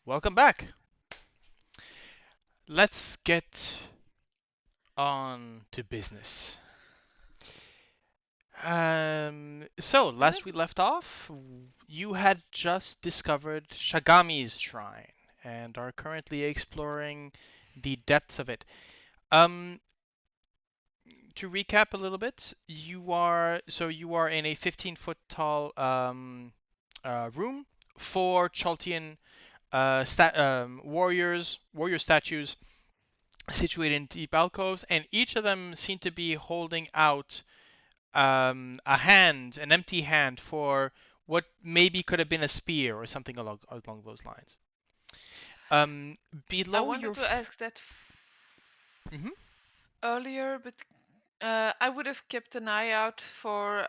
welcome back. Let's get on to business. So last we left off, you had just discovered Shagami's shrine and are currently exploring the depths of it. Um, to recap a little bit, you are in a 15-foot tall room, four Chaltian warrior statues situated in deep alcoves, and each of them seem to be holding out an empty hand for what maybe could have been a spear or something along those lines. Um, I below your. wanted to ask that Mhm. earlier, but I would have kept an eye out for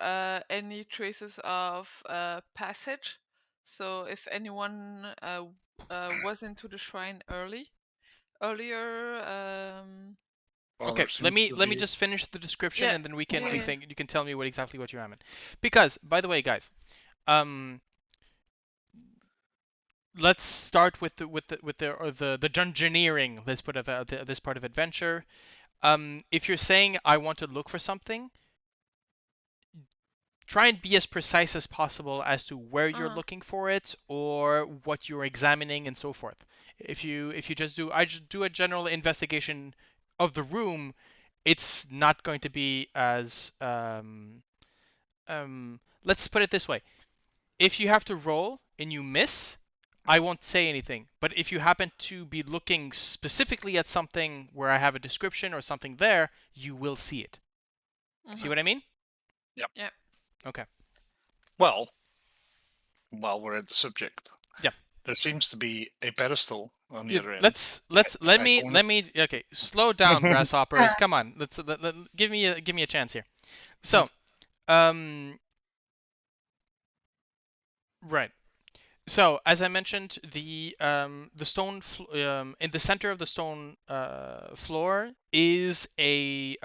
any traces of passage. So if anyone was into the shrine earlier, Well, Okay, there let seems me to let me be. just finish the description yeah, and then yeah, yeah. you can tell me exactly what you're aiming. Because by the way, guys, um, let's start with the dungeoneering. Let's put of this part of adventure. If you're saying I want to look for something, try and be as precise as possible as to where you're Uh-huh. looking for it or what you're examining and so forth. If you just do a general investigation of the room, it's not going to be as let's put it this way. If you have to roll and you miss, I won't say anything. But if you happen to be looking specifically at something where I have a description or something there, you will see it. See Mm-hmm. what I mean? Yep. Yeah. Okay. Well, while we're at the subject, Yeah. there seems to be a pedestal on the Yeah, other end. let I me don't. okay, slow down, grasshoppers. Come on. Give me a chance here. So, um right. So, as I mentioned, the stone in the center of the stone floor is a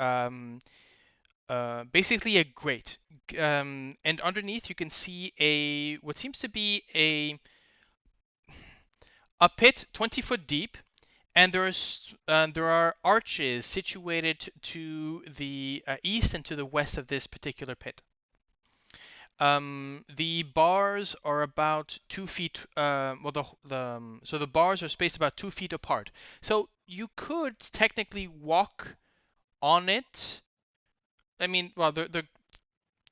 basically a grate, and underneath you can see a what seems to be a pit 20 foot deep, and there are arches situated to the east and to the west of this particular pit. The bars are about 2 feet. So the bars are spaced about 2 feet apart. So you could technically walk on it. I mean, well,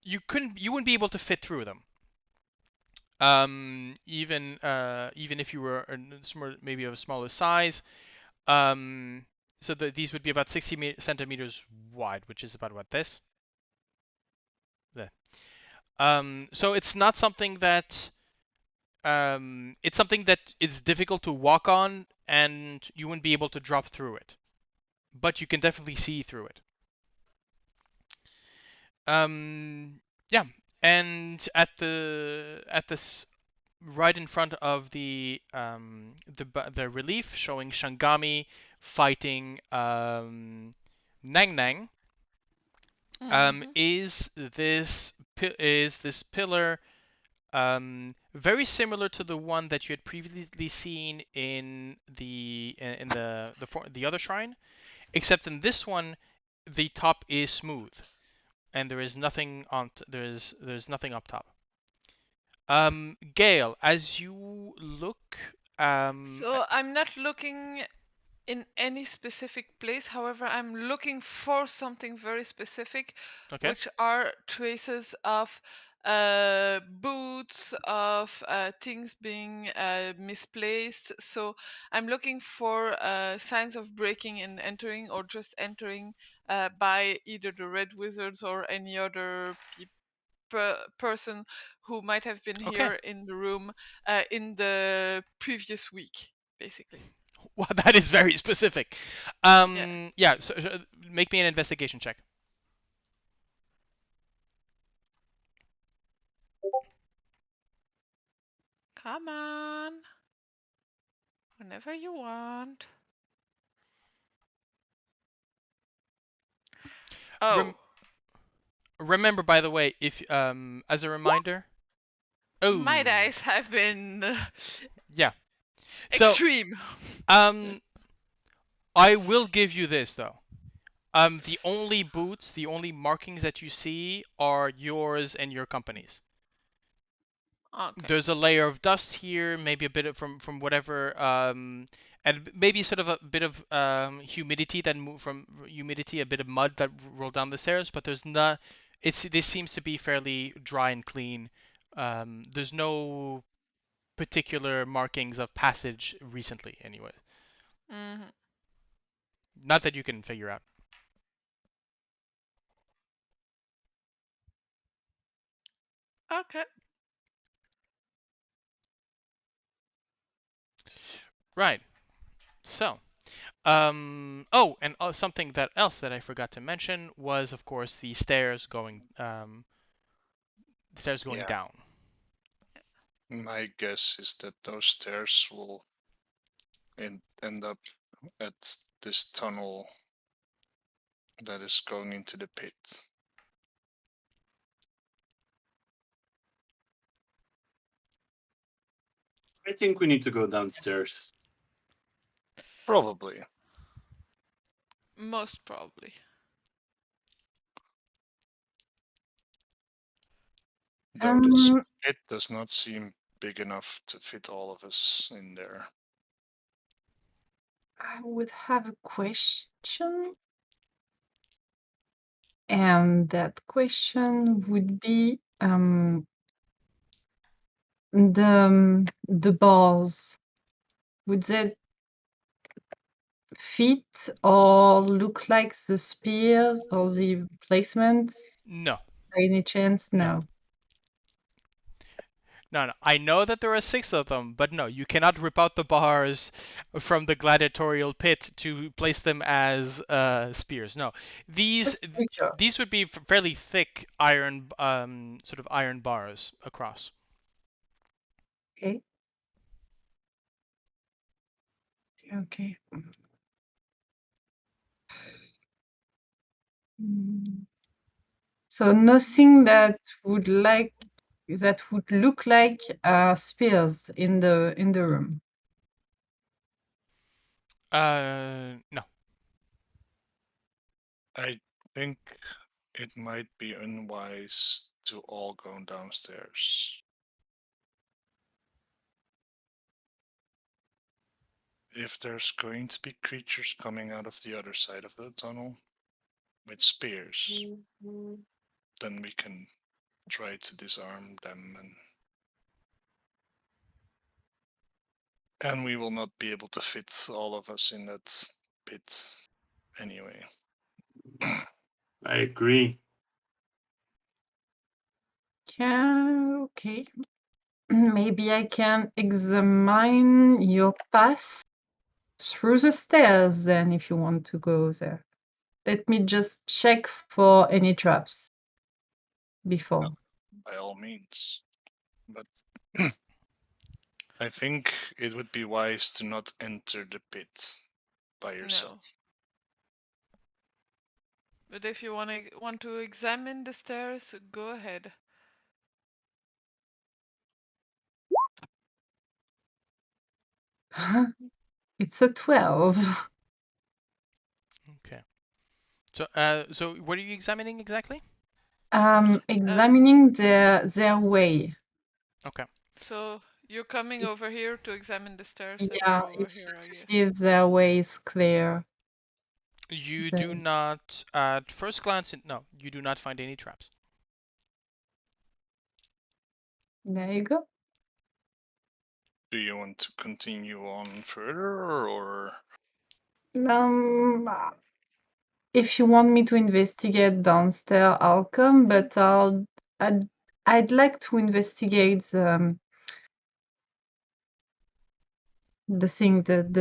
you wouldn't be able to fit through them. Even if you were maybe of a smaller size. Um, so these would be about 60 centimeters wide, which is about what this. There. So it's something that is difficult to walk on, and you wouldn't be able to drop through it, but you can definitely see through it. Yeah, and at this right in front of the relief showing Shangami fighting Nang Nang, Mm-hmm. is this pillar, very similar to the one that you had previously seen in the other shrine, except in this one the top is smooth and there is nothing there's nothing up top. Gale, as you look, So I'm not looking in any specific place. However, I'm looking for something very specific, okay, which are traces of boots, of things being misplaced. So I'm looking for signs of breaking and entering, or just entering by either the Red Wizards or any other person who might have been okay. here in the room in the previous week, basically. Well, that is very specific. Yeah. Yeah. So make me an investigation check. Come on. Whenever you want. Rem- Oh, remember, by the way, if as a reminder. my Oh, dice have been. yeah. So, Extreme. I will give you this though. The only boots, the only markings that you see are yours and your company's. Okay. There's a layer of dust here, maybe a bit of from whatever, and maybe sort of a bit of humidity that from humidity, a bit of mud that rolled down the stairs. But there's not. This seems to be fairly dry and clean. There's no particular markings of passage recently, anyway. Hmm. Not that you can figure out. Okay. Right. So, oh, and something that else that I forgot to mention was, of course, the stairs going Yeah. down. My guess is that those stairs will end up at this tunnel that is going into the pit. I think we need to go downstairs. Probably. Most probably. Though this Um, pit does not seem big enough to fit all of us in there. I would have a question, and that question would be the bars. Would they fit or look like the spears or the placements No, by any chance? no, No. no, no. I know that there are 6 of them, but no, you cannot rip out the bars from the gladiatorial pit to place them as spears. No, these Just picture. these would be fairly thick iron, sort of iron bars across. Okay. Okay. Mm. So nothing that would look like spears in the room. No. I think it might be unwise to all go downstairs. If there's going to be creatures coming out of the other side of the tunnel with spears, then we can try to disarm them, and we will not be able to fit all of us in that pit anyway. I agree. Okay. Maybe I can examine your path through the stairs then if you want to go there. Let me just check for any traps before. By all means. But I think it would be wise to not enter the pit by yourself. But if you want to examine the stairs, go ahead. It's a 12. Okay. So what are you examining exactly? Examining their way. Okay. So you're coming over here to examine the stairs that Yeah, are over it's here, I to guess. see if their way is clear. You The- do not, at first glance, no, you do not find any traps. There you go. Do you want to continue on further, or Um, if you want me to investigate downstairs, I'll come, but I'd like to investigate the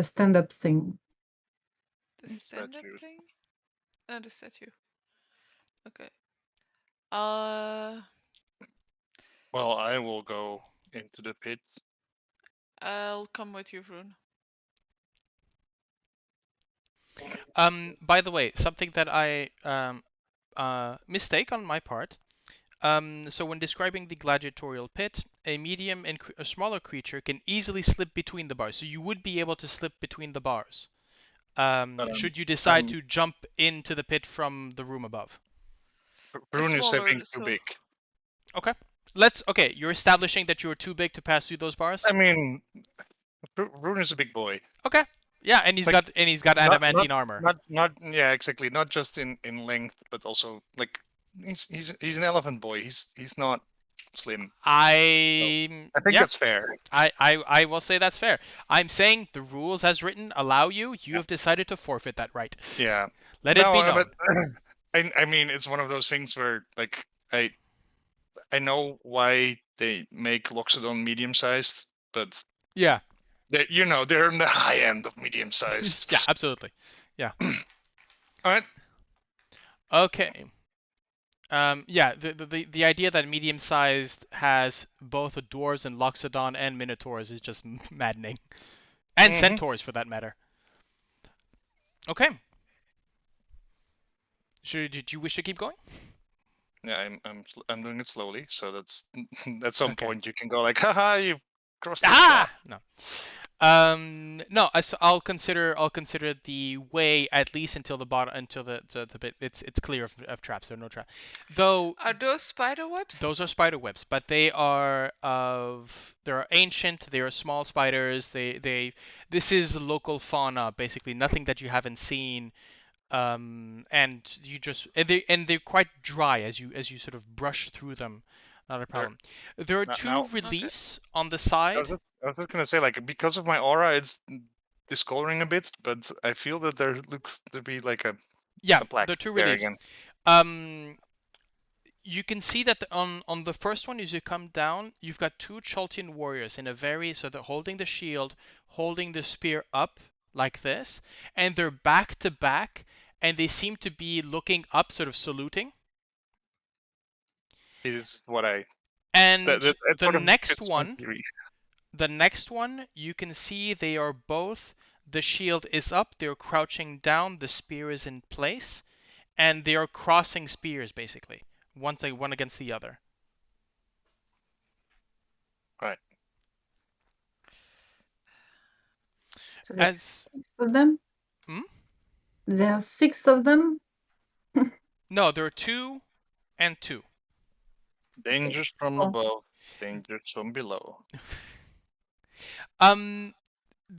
stand-up thing. The the stand-up statue? thing? No, the statue. Okay. Uh, Well, I will go into the pit. I'll come with you, Vroon. By the way, something that I mistake on my part. So when describing the gladiatorial pit, a medium and a smaller creature can easily slip between the bars. So you would be able to slip between the bars. But Should you decide I'm to jump into the pit from the room above. Vroon is Smaller, having too so big. Okay. Okay, you're establishing that you're too big to pass through those bars? I mean, Vroon is a big boy. Okay. Yeah, and he's Like, got Not adamantine armor. yeah, exactly. Not just in length, but also like he's an elephant boy. He's not slim. I I think yeah, that's fair. I will say that's fair. I'm saying the rules as written allow you. You Yeah. have decided to forfeit that right. Yeah. Let it be No, but known. I mean, it's one of those things where like I know why they make Luxodon medium sized, but Yeah. they're in the high end of medium sized. Yeah, absolutely. Yeah. All right. Okay. Yeah, the idea that medium-sized has both dwarves and Loxodon and Minotaurs is just maddening. And Mhm. Centaurs, for that matter. Okay. Did you wish to keep going? Yeah, I'm doing it slowly, so that's at some Okay. point you can go like, haha, you've crossed the Ah! trap. No. No. I'll consider the way at least until the bottom, until the bit it's clear of traps. There are no traps. Though are those spider webs? those are spider webs, but they are ancient. They are small spiders. This is local fauna, basically nothing that you haven't seen. And you just they're quite dry as you sort of brush through them. Not a There, problem. There are two now, Okay. reliefs on the I side. was just gonna say, like, because of my aura, it's discoloring a bit, but I feel that there looks to be like a Yeah, black there are two there reliefs. again. You can see that on the first one, as you come down, you've got two Chaltian warriors in a very so they're holding the shield, holding the spear up like this, and they're back to back, and they seem to be looking up, sort of saluting. It is what I And it the sort of next fits my one, theory. you can see they are both. The shield is up, they're crouching down, the spear is in place, and they are crossing spears basically, one against the other. Right. So there's As 6 of them. Hmm? There are 6 of them. No, there are 2 and 2. Dangers from Oh. above, dangers from below. Um,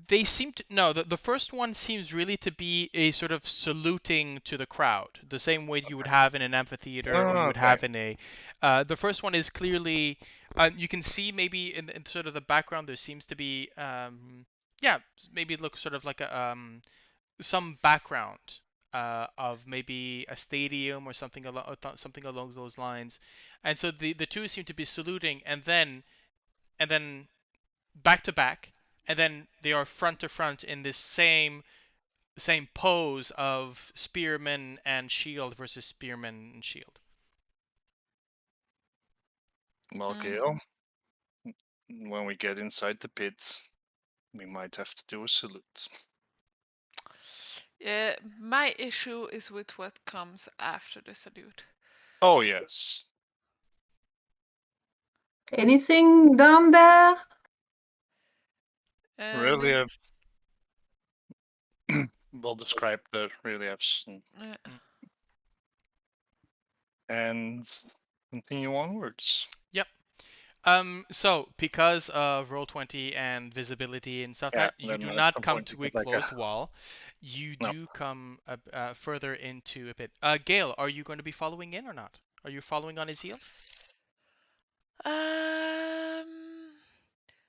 they seem to no. The first one seems really to be a sort of saluting to the crowd, the same way you would have in an amphitheater or you Oh, would okay. have in a. The first one is clearly. You can see maybe in sort of the background there seems to be. Yeah, maybe it looks sort of like some background of maybe a stadium or something along those lines, and so the two seem to be saluting, and then back to back, and then they are front to front in this same pose of spearman and shield versus spearman and shield. Well, Gale, when we get inside the pit, we might have to do a salute. Yeah, my issue is with what comes after the salute. Oh yes. Anything down there? Relief. We'll describe the reliefs and continue onwards. Yep. So because of Roll20 and visibility and stuff, Yeah, that you then do at not some come point you to a get like closed wall, you no. do come further into a pit. Gale, are you going to be following in or not? Are you following on his heels?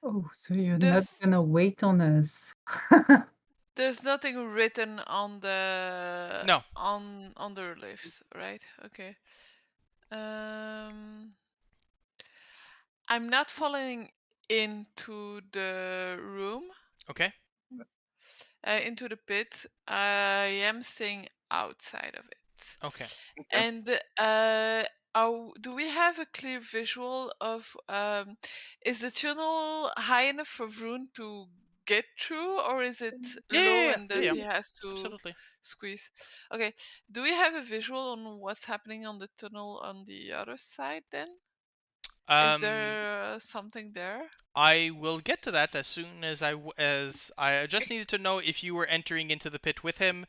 Oh, so you're not There's gonna wait on us. there's nothing written on the No. on the reliefs, right? Okay. I'm not following into the room, Okay. into the pit. I am staying outside of it. Okay. And do we have a clear visual of is the tunnel high enough for Vroon to get through, or is it Yeah, low yeah, and yeah, that yeah. he has to Absolutely. squeeze? Okay. Do we have a visual on what's happening on the tunnel on the other side then? Is there something there? I will get to that as soon as as I just needed to know if you were entering into the pit with him,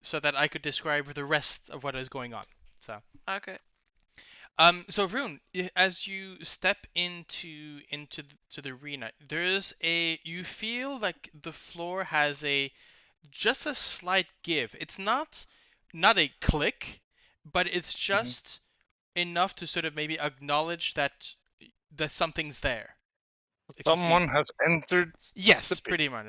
so that I could describe the rest of what is going on. So. Okay. So Vroon, as you step into the arena, you feel like the floor has just a slight give. It's not a click, but it's just enough to sort of maybe acknowledge that something's there. If you see. Someone has entered the Yes, pit. pretty much.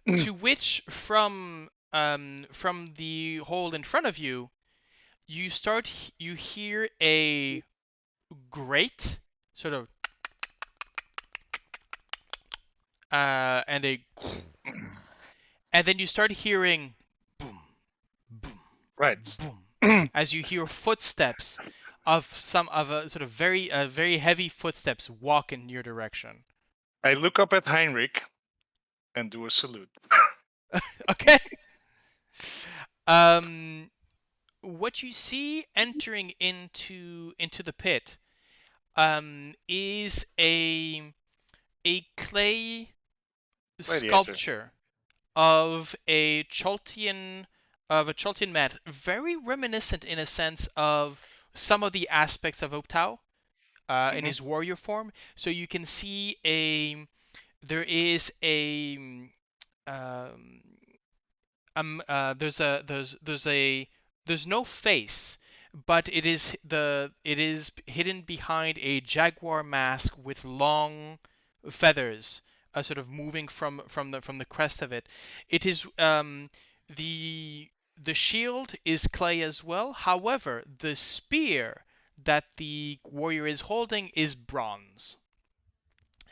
To which from the hole in front of you, you hear a grate sort of and then you start hearing boom, boom, Right. boom as you hear footsteps of some of a sort of very heavy footsteps walk in your direction. I look up at Heinrich and do a salute. Okay. What you see entering into the pit is a clay Gladiator. sculpture of a Choltian mat, very reminiscent in a sense of some of the aspects of Optau in his warrior form. So you can see there is um, there's no face, but it is hidden behind a jaguar mask with long feathers, sort of moving from the crest of it. It is the the shield is clay as well. However, the spear that the warrior is holding is bronze.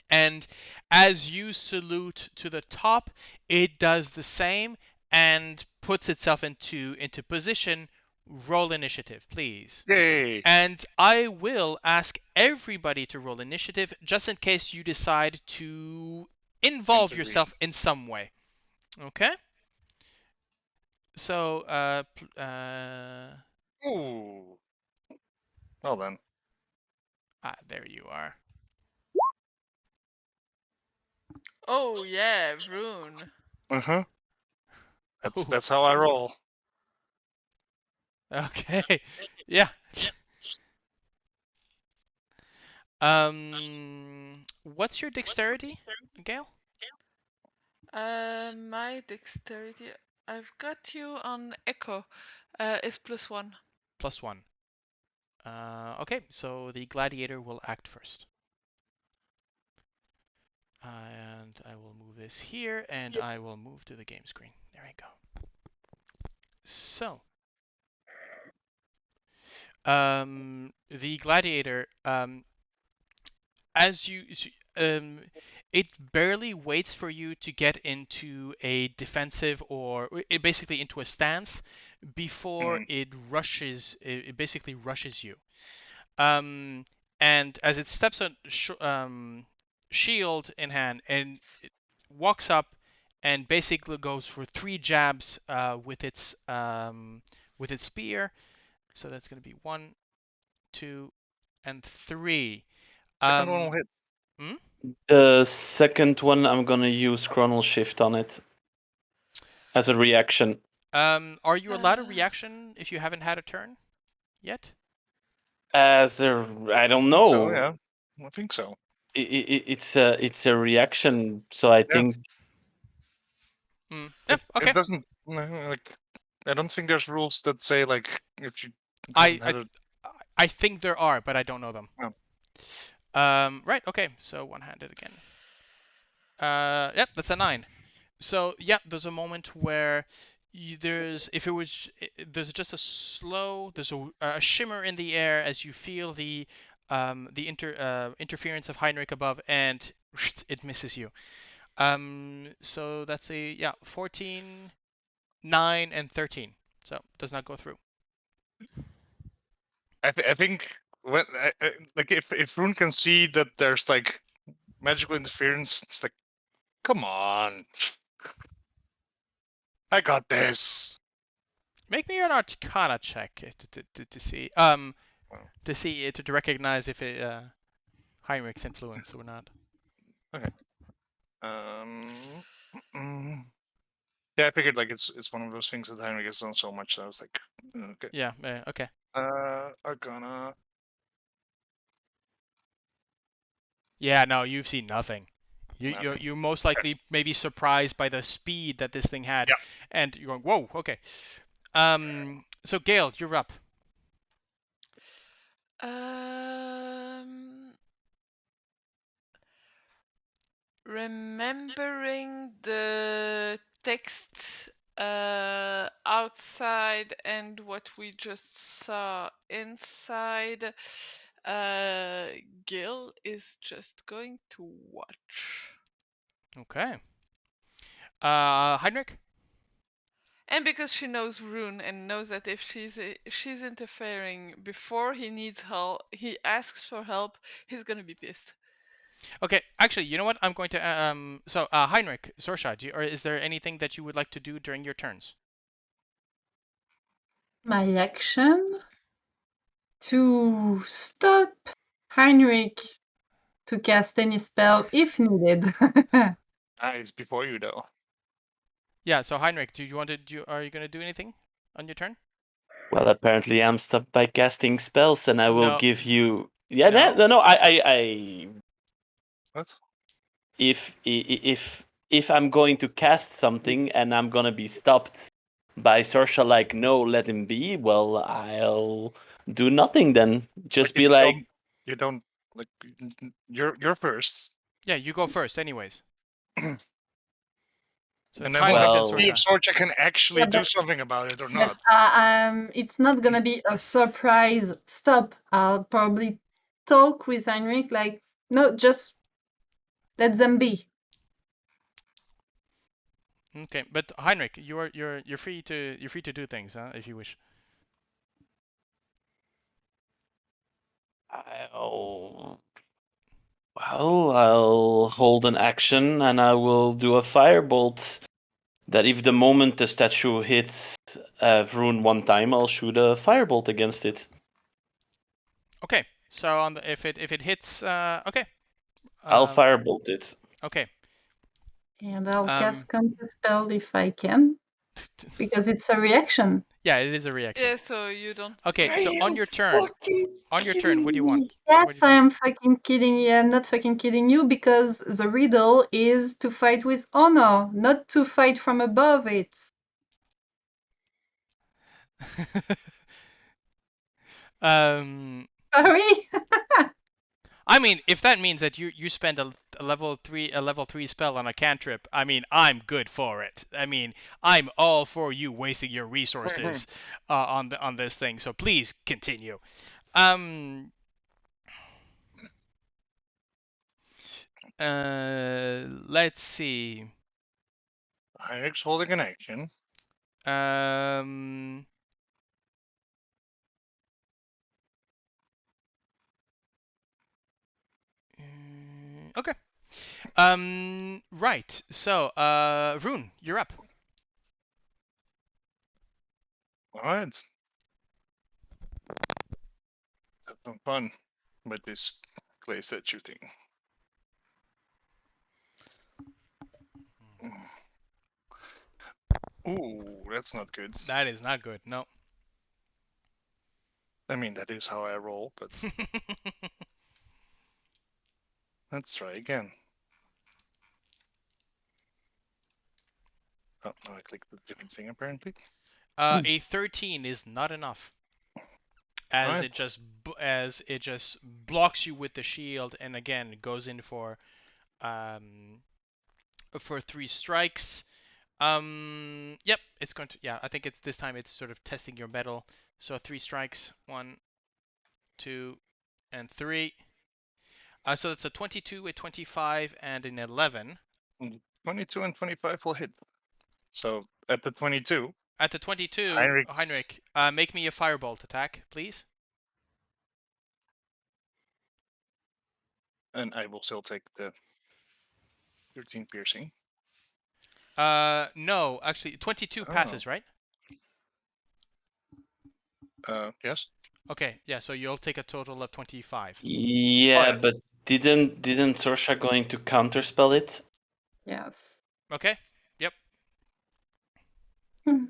And as you salute to the top, it does the same and puts itself into position. Roll initiative, please. Yay! And I will ask everybody to roll initiative just in case you decide to involve Intervene. yourself in some way. Okay? So, Ooh. Well then. there you are. Oh yeah, Vroon. Uh-huh. Ooh. That's how I roll. Okay. Yeah. What's your dexterity, Gale? My dexterity. I've got you on echo. Is +1. +1. Okay, so the gladiator will act first. And I will move this here, and I will move to the game screen. There we go. So, the gladiator, as you, it barely waits for you to get into a defensive or basically into a stance before it basically rushes you. And as it steps on shield in hand and it walks up and basically goes for 3 jabs with its spear. So that's going to be 1, 2, and 3. Second one will hit. The second one, I'm gonna use Chronal Shift on it as a reaction. Are you allowed a reaction if you haven't had a turn yet? I don't know. So yeah, I think so. It's a reaction, so I think Yeah, okay. It doesn't like. I don't think there's rules that say like if you. I think there are, but I don't know them. Oh. Right. Okay. So one-handed again. Yep, that's a 9. So yeah, there's a moment where there's just there's a shimmer in the air as you feel the interference of Heinrich above, and it misses you. So that's 14, 9, and 13. So does not go through. I think when like if Vroon can see that there's like magical interference, it's like Come on. I got this. Make me an Arcana check to see to recognize if it Heinrich's influence or not. Okay. Mm, yeah, I figured like it's one of those things that Heinrich has done so much. So I was like, okay. Yeah. Okay. Arcana. Yeah. No, you've seen nothing. Nothing. You're most likely maybe surprised by the speed that this thing had, Yeah. and you're going, whoa. Okay. So Gale, you're up. Remembering the text outside and what we just saw inside, Gil is just going to watch. Okay. Heinrich. And because she knows Rune and knows that if she's interfering before he needs help, he asks for help, he's gonna be pissed. Okay, actually, you know what? I'm going to So Heinrich, Sorsha, or is there anything that you would like to do during your turns? My action to stop Heinrich to cast any spell if needed. It's before you though. Yeah. So Heinrich, are you going to do anything on your turn? Well, apparently I'm stopped by casting spells, and I will No. give you. Yeah, No. no. I What? if I'm going to cast something and I'm gonna be stopped by Sorsha, like, no, let him be. Well, I'll do nothing then. Just be like, you don't like. You're first. Yeah, you go first, anyways. So And it's then we'll Heinrich have and to see if Sorsha. Sorsha can actually Yeah, do but- something about it or But not. it's not gonna be a surprise stop. I'll probably talk with Heinrich, like, no, just let them be. Okay, but Heinrich, you're free to do things, huh, if you wish. I'll hold an action and I will do a firebolt. That if the moment the statue hits Vroon one time, I'll shoot a firebolt against it. Okay. So if it hits, okay. I'll firebolt it. Okay. And I'll Um, cast counter spell if I can, because it's a reaction. Yeah, it is a reaction. Yeah, so you don't. Okay, so on your turn, what do you want? Yes, I am fucking kidding you. I'm not fucking kidding you, because the riddle is to fight with honor, not to fight from above it. Sorry. I mean, if that means that you spend a level 3 spell on a cantrip, I mean, I'm good for it. I mean, I'm all for you wasting your resources on this thing. So please continue. Let's see. Heinrich's holding an action. Okay. Right. So, Vroon, you're up. Alright. Have some fun with this clay statue thing. Ooh, that's not good. That is not good. No. I mean, that is how I roll, but let's try again. Oh, no, I clicked the different thing apparently. A 13 is not enough, as Alright. it just blocks you with the shield, and again it goes in for 3 strikes. Yep, it's going to. Yeah, I think it's this time. It's sort of testing your metal. So 3 strikes. 1, 2, and 3. So that's a 22, a 25, and an 11. 22 and 25 will hit. So at the 22, At the 22, Heinrich, make me a firebolt attack, please. and I will still take the 13 piercing. No, actually, 22 passes, right? Yes. Okay, yeah, so you'll take a total of 25. Yeah, yes. but didn't Sorsha going to counterspell it? Yes. Okay, yep. Hmm.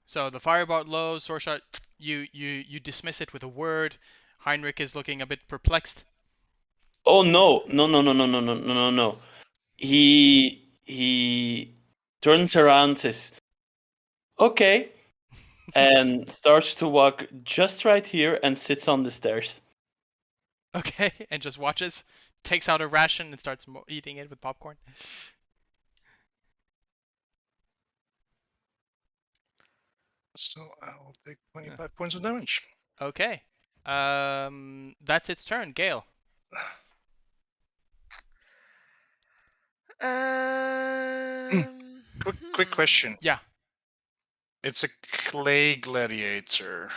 So the firebolt lows, Sorsha, you dismiss it with a word. Heinrich is looking a bit perplexed. Oh no, no. He turns around, says, "Okay," and starts to walk just right here and sits on the stairs. Okay, and just watches, takes out a ration and starts eating it with popcorn. So I'll take 25 points of damage. Okay, that's its turn. Gale. Quick question. Yeah. It's a clay gladiator.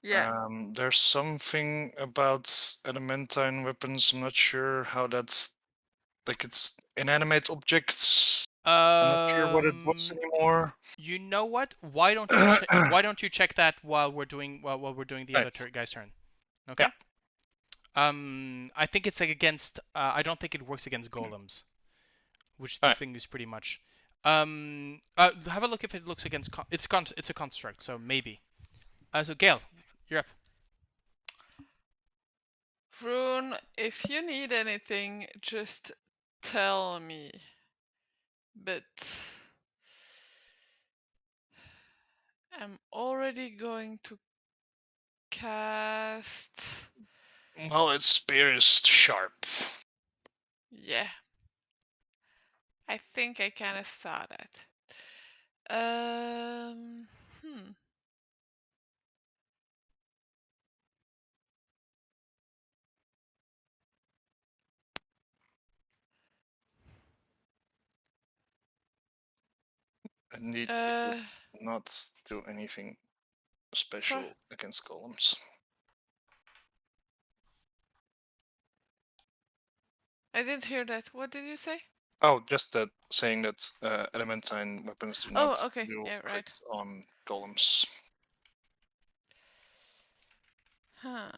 Yeah. There's something about adamantine weapons. I'm not sure how that's like. It's inanimate objects. I'm not sure what it was anymore. You know what? Why don't you check that while we're doing the other Right. guy's turn? Okay. Yeah. I think it's like against. I don't think it works against golems, which this Alright. thing is pretty much. Have a look if it looks against. It's a construct, so maybe. So Gale, you're up. Vroon, if you need anything, just tell me. But I'm already going to cast. Well, its spear is sharp. Yeah. I think I kind of saw that. Hmm. Indeed, it will not do anything special against golems. I didn't hear that. What did you say? Oh, just that saying that adamantine weapons do not Oh, okay. do Yeah, right. crit on golems. Huh.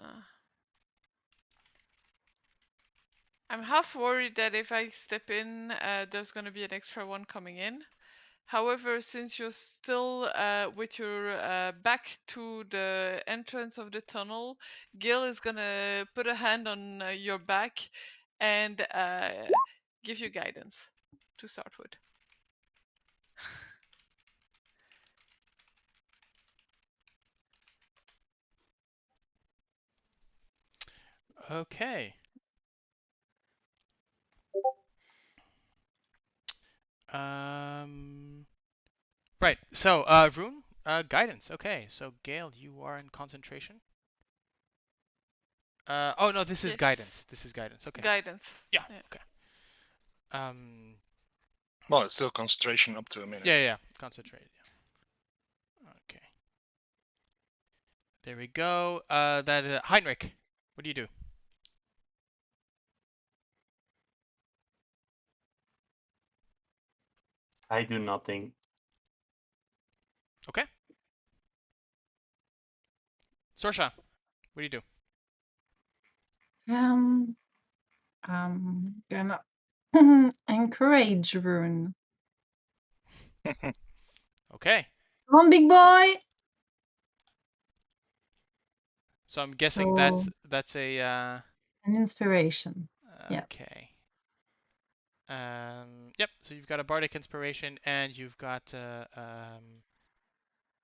I'm half worried that if I step in, there's gonna be an extra one coming in. However, since you're still with your back to the entrance of the tunnel, Gale is gonna put a hand on your back and give you guidance to start with. Okay. Right. So, Rune, guidance. Okay. So, Gale, you are in concentration. Oh no, this is Yes. guidance. This is guidance. Okay. Guidance. Yeah. Yeah. Okay. Um. Well, it's still concentration up to a minute. Yeah. Concentrate. Yeah. Okay. There we go. That Heinrich. What do you do? I do nothing. Okay. Sorsha, what do you do? I'm gonna encourage Rune. Okay. Come on, big boy. So I'm guessing So, that's a. an inspiration. Yes. Okay. Yep. So you've got a bardic inspiration and you've got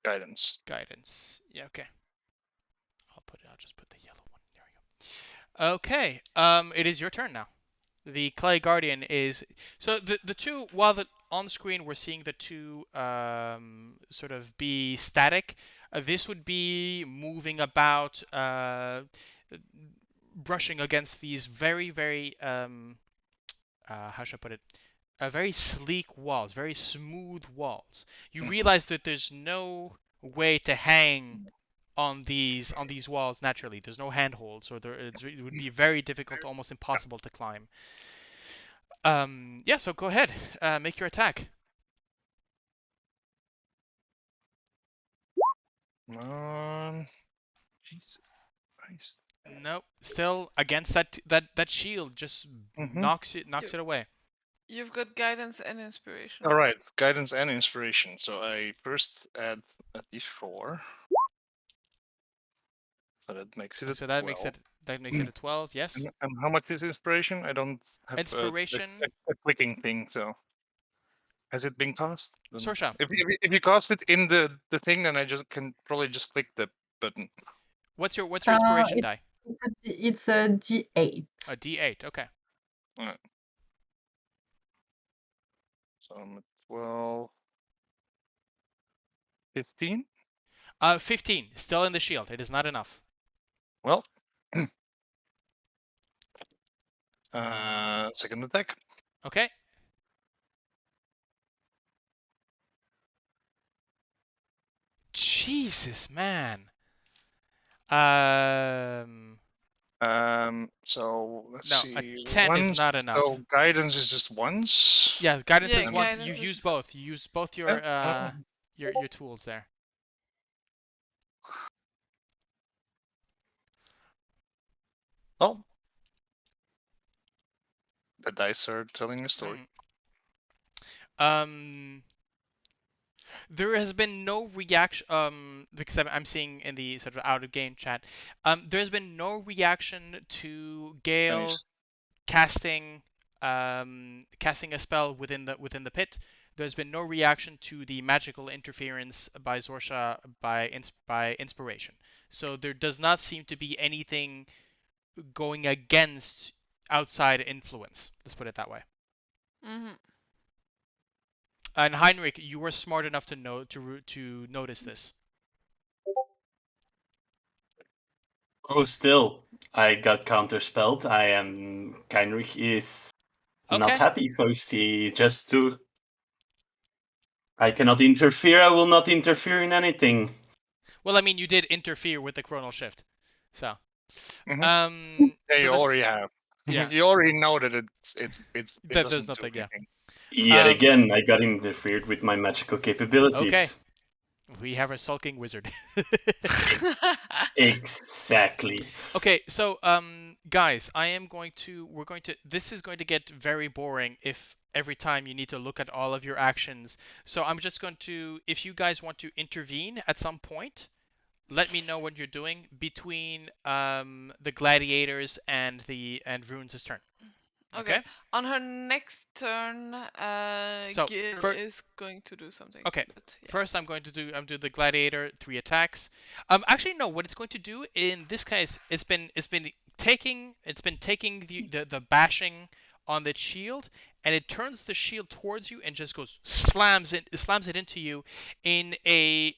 Guidance. guidance. Yeah. Okay. I'll just put the yellow one. There we go. Okay. It is your turn now. The Clay Guardian is so the two while on screen we're seeing the two sort of be static. This would be moving about, brushing against these very how should I put it? Very sleek walls, very smooth walls. You realize that there's no way to hang on these walls naturally. There's no handholds, or it would be very difficult, almost impossible to climb. Yeah. So go ahead. Make your attack. Come on. Jesus Christ. Nope. Still against that shield. Just Mm-hmm. knocks it away. You've got guidance and inspiration. All right, guidance and inspiration. So I first add a d4. So that makes it a So 12. that makes it a 12. Yes. And how much is inspiration? I don't have Inspiration. a clicking thing, so has it been cast? Then Sorsha. if you cast it in the thing, then I just can probably just click the button. What's your inspiration die? It's a D8. A D8. Okay. All right. So I'm at 12. 15? 15. Still in the shield. It is not enough. Well, second attack. Okay. Jesus, man. So let's No, see. a 10 is Once, not enough. so guidance is just once. Yeah, guidance Yeah, is once. guidance You is- use both. You use both your your tools there. Well, the dice are telling a story. There has been no reaction. Because I'm seeing in the sort of out of game chat. There's been no reaction to Gale Nice. casting a spell within the pit. There's been no reaction to the magical interference by Sorsha by inspiration. So there does not seem to be anything going against outside influence. Let's put it that way. Mm-hmm. And Heinrich, you were smart enough to know to notice this. Oh, still, I got counterspelled. Heinrich is not Okay. happy, so he just to. I cannot interfere. I will not interfere in anything. Well, I mean, you did interfere with the chronal shift, so. Yeah, So you already have. Yeah. You already know that it That doesn't does do nothing. Yeah. anything. Yet again, I got interfered with my magical capabilities. Okay. We have a sulking wizard. Exactly. Okay, so guys, this is going to get very boring if every time you need to look at all of your actions. So I'm just going to, if you guys want to intervene at some point, let me know what you're doing between the gladiators and Vroon's turn. Okay. On her next turn, So, Gale is going to do something. Okay. But, yeah. First, I'm doing the gladiator 3 attacks. Actually, no. What it's going to do in this case, it's been taking the bashing on the shield, and it turns the shield towards you and just goes slams it into you in a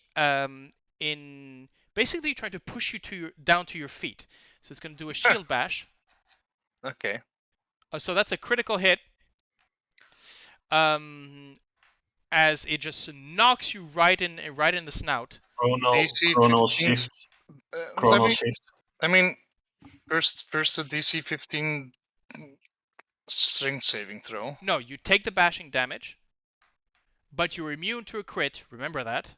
in basically trying to push you down to your feet. So it's going to do a shield bash. Okay. So that's a critical hit. As it just knocks you right in the snout. Chronal shift. Chronal shift. I mean, first a DC 15 strength saving throw. No, you take the bashing damage, but you're immune to a crit. Remember that.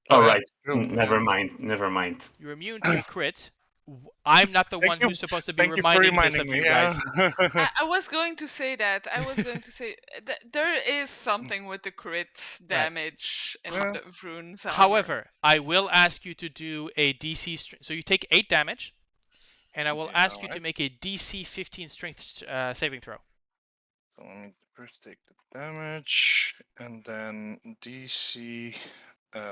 All right. Never mind. You're immune to a crit. I'm not the one who's supposed to be reminding this of you guys. I was going to say that. I was going to say that there is something with the crit damage in the Vroon's armor. However, I will ask you to do a DC. So you take 8 damage, and I will ask you to make a DC 15 strength saving throw. So let me first take the damage, and then DC.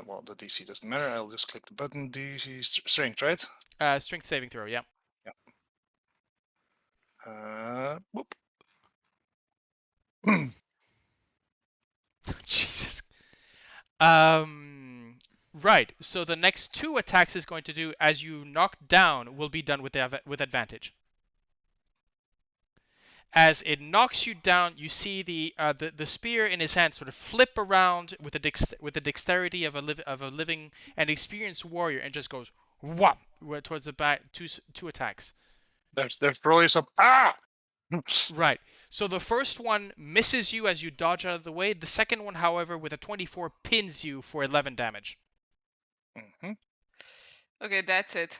Well, the DC doesn't matter. I'll just click the button. DC strength, right? Strength saving throw, yeah. Whoop. Jesus. Right. So the next 2 attacks is going to do, as you knock down, will be done with advantage. As it knocks you down, you see the spear in his hand sort of flip around with the dexterity of a living and experienced warrior, and just goes whop towards the back. 2 attacks. There's probably some Right. So the first one misses you as you dodge out of the way. The second one, however, with a 24, pins you for 11 damage. Mm-hmm. Okay, that's it.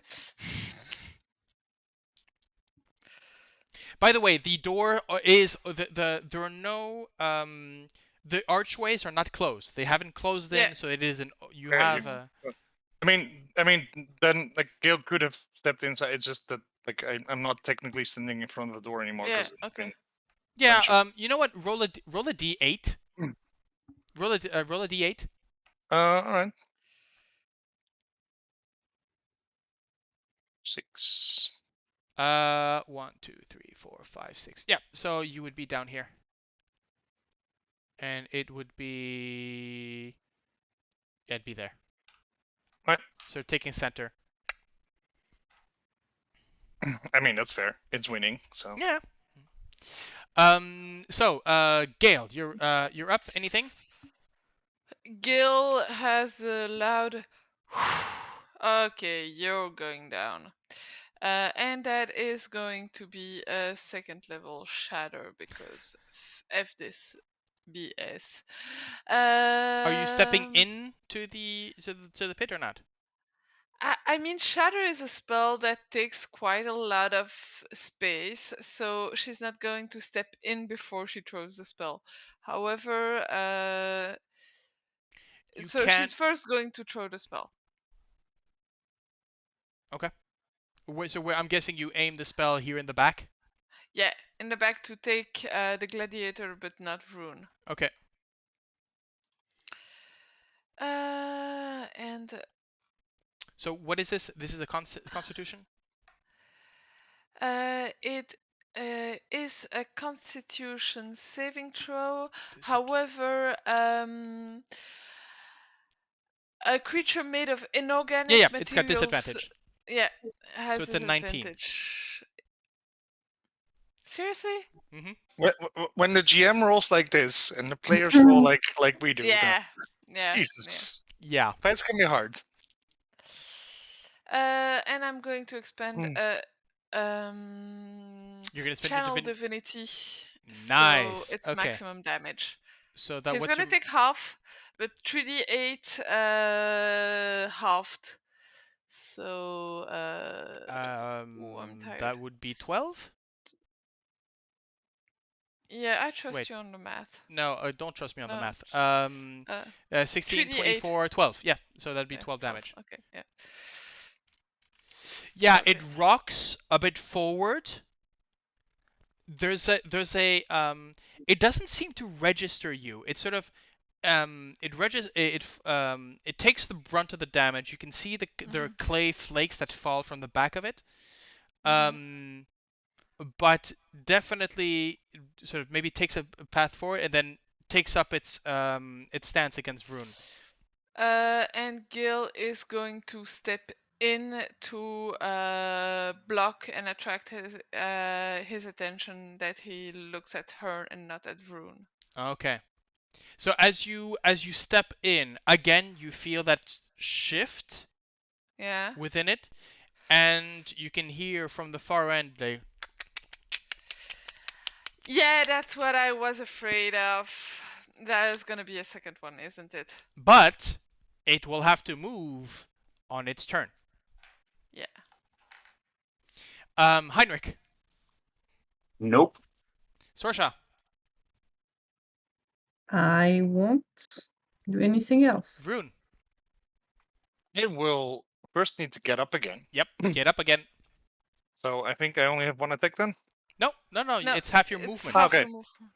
By the way, the door is there are no the archways are not closed. They haven't closed Yeah. in, so it is an you Yeah, have a I mean, then like Gale could have stepped inside. It's just that like I'm not technically standing in front of the door anymore Yeah, because okay. yeah. bunch of- You know what? Roll a d8. Hmm. Roll a d8. all right. 6. 1, 2, 3, 4, 5, 6. Yeah. So you would be down here, and it would be yeah, it'd be there. Right. So taking center. I mean, that's fair. It's winning, so. Yeah. So Gale, you're up. Anything? Gil has a loud. Okay, you're going down. And that is going to be a second level shatter because F this BS. Are you stepping Um, in to the pit or not? I mean, Shatter is a spell that takes quite a lot of space, so she's not going to step in before she throws the spell. However, You so can't. she's first going to throw the spell. Okay. So I'm guessing you aim the spell here in the back. Yeah, in the back to take the gladiator, but not Vroon. Okay. And So what is this? This is a Constitution. it is a Constitution saving throw. This- However, a creature made of inorganic Yeah, materials. it's got disadvantage. Yeah, has So it's a 19. disadvantage. Seriously? Mm-hmm. When the GM rolls like this and the players roll like we do, then Yeah. Yeah. Jesus, Yeah. fights can be hard. And I'm going to expand You're gonna spend channel your divinity. Nice. So it's Okay. maximum damage. So that He's what's gonna your take half, but 3d8 halved. So I'm tired. that would be 12. Yeah, I trust Wait. you on the math. No, don't trust me on the No. math. 16, 3d8. 24, 12. Yeah, so that'd be Yeah, 12 damage. Okay, yeah. Yeah, it Perfect. rocks a bit forward. There's a it doesn't seem to register you. It sort of it takes the brunt of the damage. You can see the clay flakes that fall from the back of it. But definitely sort of maybe takes a path forward and then takes up its stance against Vroon. And Gil is going to step in to block and attract his attention that he looks at her and not at Vroon. Okay. So as you step in, again you feel that shift Yeah. within it, and you can hear from the far end the Yeah, that's what I was afraid of. There's gonna be a second one, isn't it? but it will have to move on its turn. Yeah. Heinrich. Nope. Sorsha. I won't do anything else. Vroon. It will first need to get up again. Yep. Get up again. So I think I only have one attack then. No. It's half your movement. Half Okay. your movement.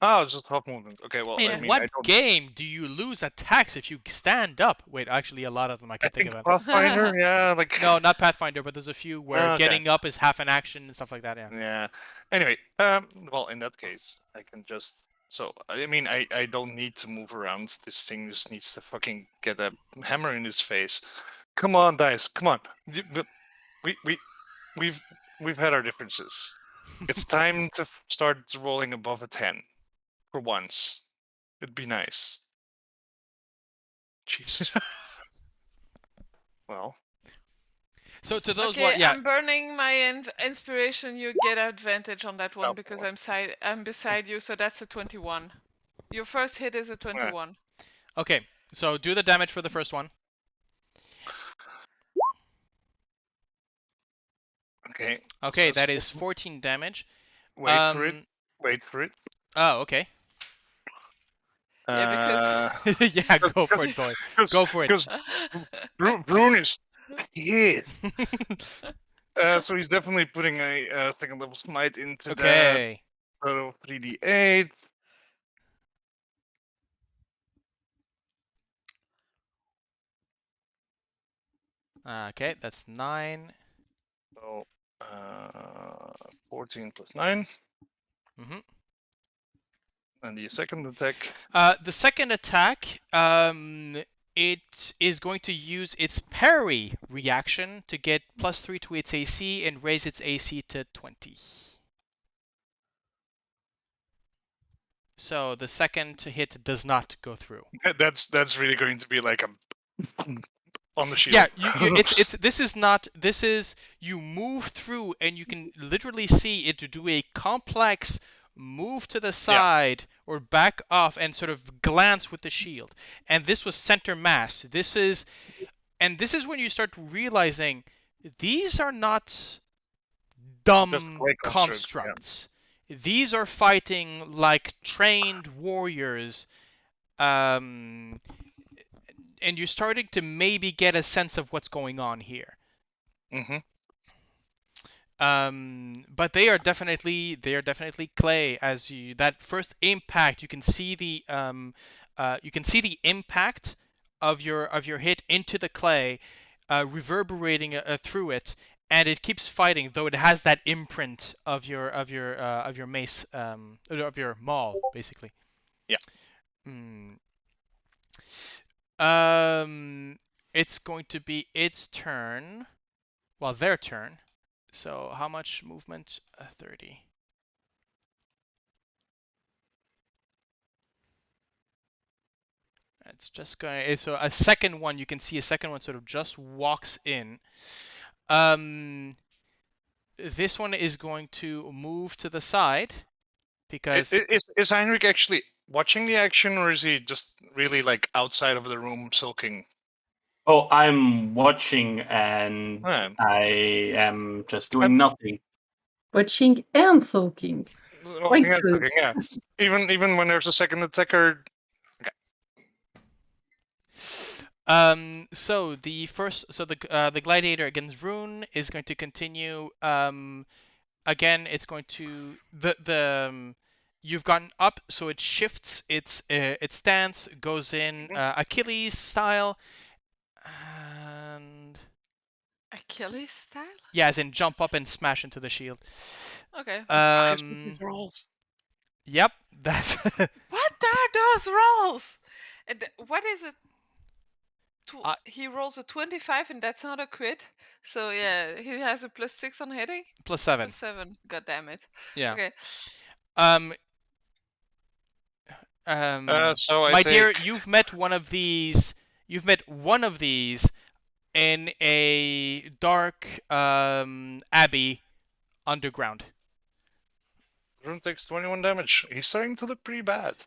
Oh, it's just half movement. Okay, well, In I mean, what I don't. game do you lose attacks if you stand up? Wait, actually, a lot of them I I can think think of. Pathfinder, yeah, like. No, not Pathfinder, but there's a few where Okay. getting up is half an action and stuff like that. Yeah. Yeah. Anyway, well, in that case, I can just. So I mean, I don't need to move around. This thing just needs to fucking get a hammer in his face. Come on, dice. Come on. We've had our differences. It's time to start rolling above a 10 for once. It'd be nice. Jesus. Well. So to those Okay, one, yeah. I'm burning my inspiration. You get advantage on that one Oh, because I'm beside you, so that's a 21. Your first hit is a 21. Okay, so do the damage for the first one. Okay. Okay, So that is 14 damage. wait for it. Wait for it. Oh, okay. Yeah, Yeah, go for it, boy. Go for it. Because Vroon is pissed. So he's definitely putting a second level smite into that. Okay. So 3d8. Okay, that's 9. So 14 plus 9. Mm-hmm. And the second attack. The second attack, it is going to use its parry reaction to get +3 to its AC and raise its AC to 20. So the second hit does not go through. That's really going to be like a on the shield. Yeah, this is you move through and you can literally see it to do a complex move to the side or back off and sort of glance with the shield. And this was center mass. This is when you start realizing these are not dumb constructs. These are fighting like trained warriors. And you're starting to maybe get a sense of what's going on here. Mm-hmm. But they are definitely clay. As that first impact, you can see the impact of your hit into the clay, reverberating through it, and it keeps fighting, though it has that imprint of your mace, of your maul, basically. Yeah. It's going to be its turn. Well, their turn. So how much movement? 30. It's just going. So a second one, you can see a second one sort of just walks in. This one is going to move to the side because Is Heinrich actually watching the action, or is he just really like outside of the room sulking? Oh, I'm watching and I am just doing nothing. Watching and sulking. Quite true. Yeah. Even when there's a second attacker. So the gladiator against Vroon is going to continue. Again, it's going to you've gotten up, so it shifts its stance, goes in Achilles style, and Achilles style? yeah, as in jump up and smash into the shield. Okay. Yep, that's. What are those rolls? And what is it? He rolls a 25 and that's not a crit. So yeah, he has a +6 on hitting. +7. +7. God damn it. Yeah. Okay. So my dear, you've met one of these. You've met one of these in a dark abbey underground. Vroon takes 21 damage. He's starting to look pretty bad.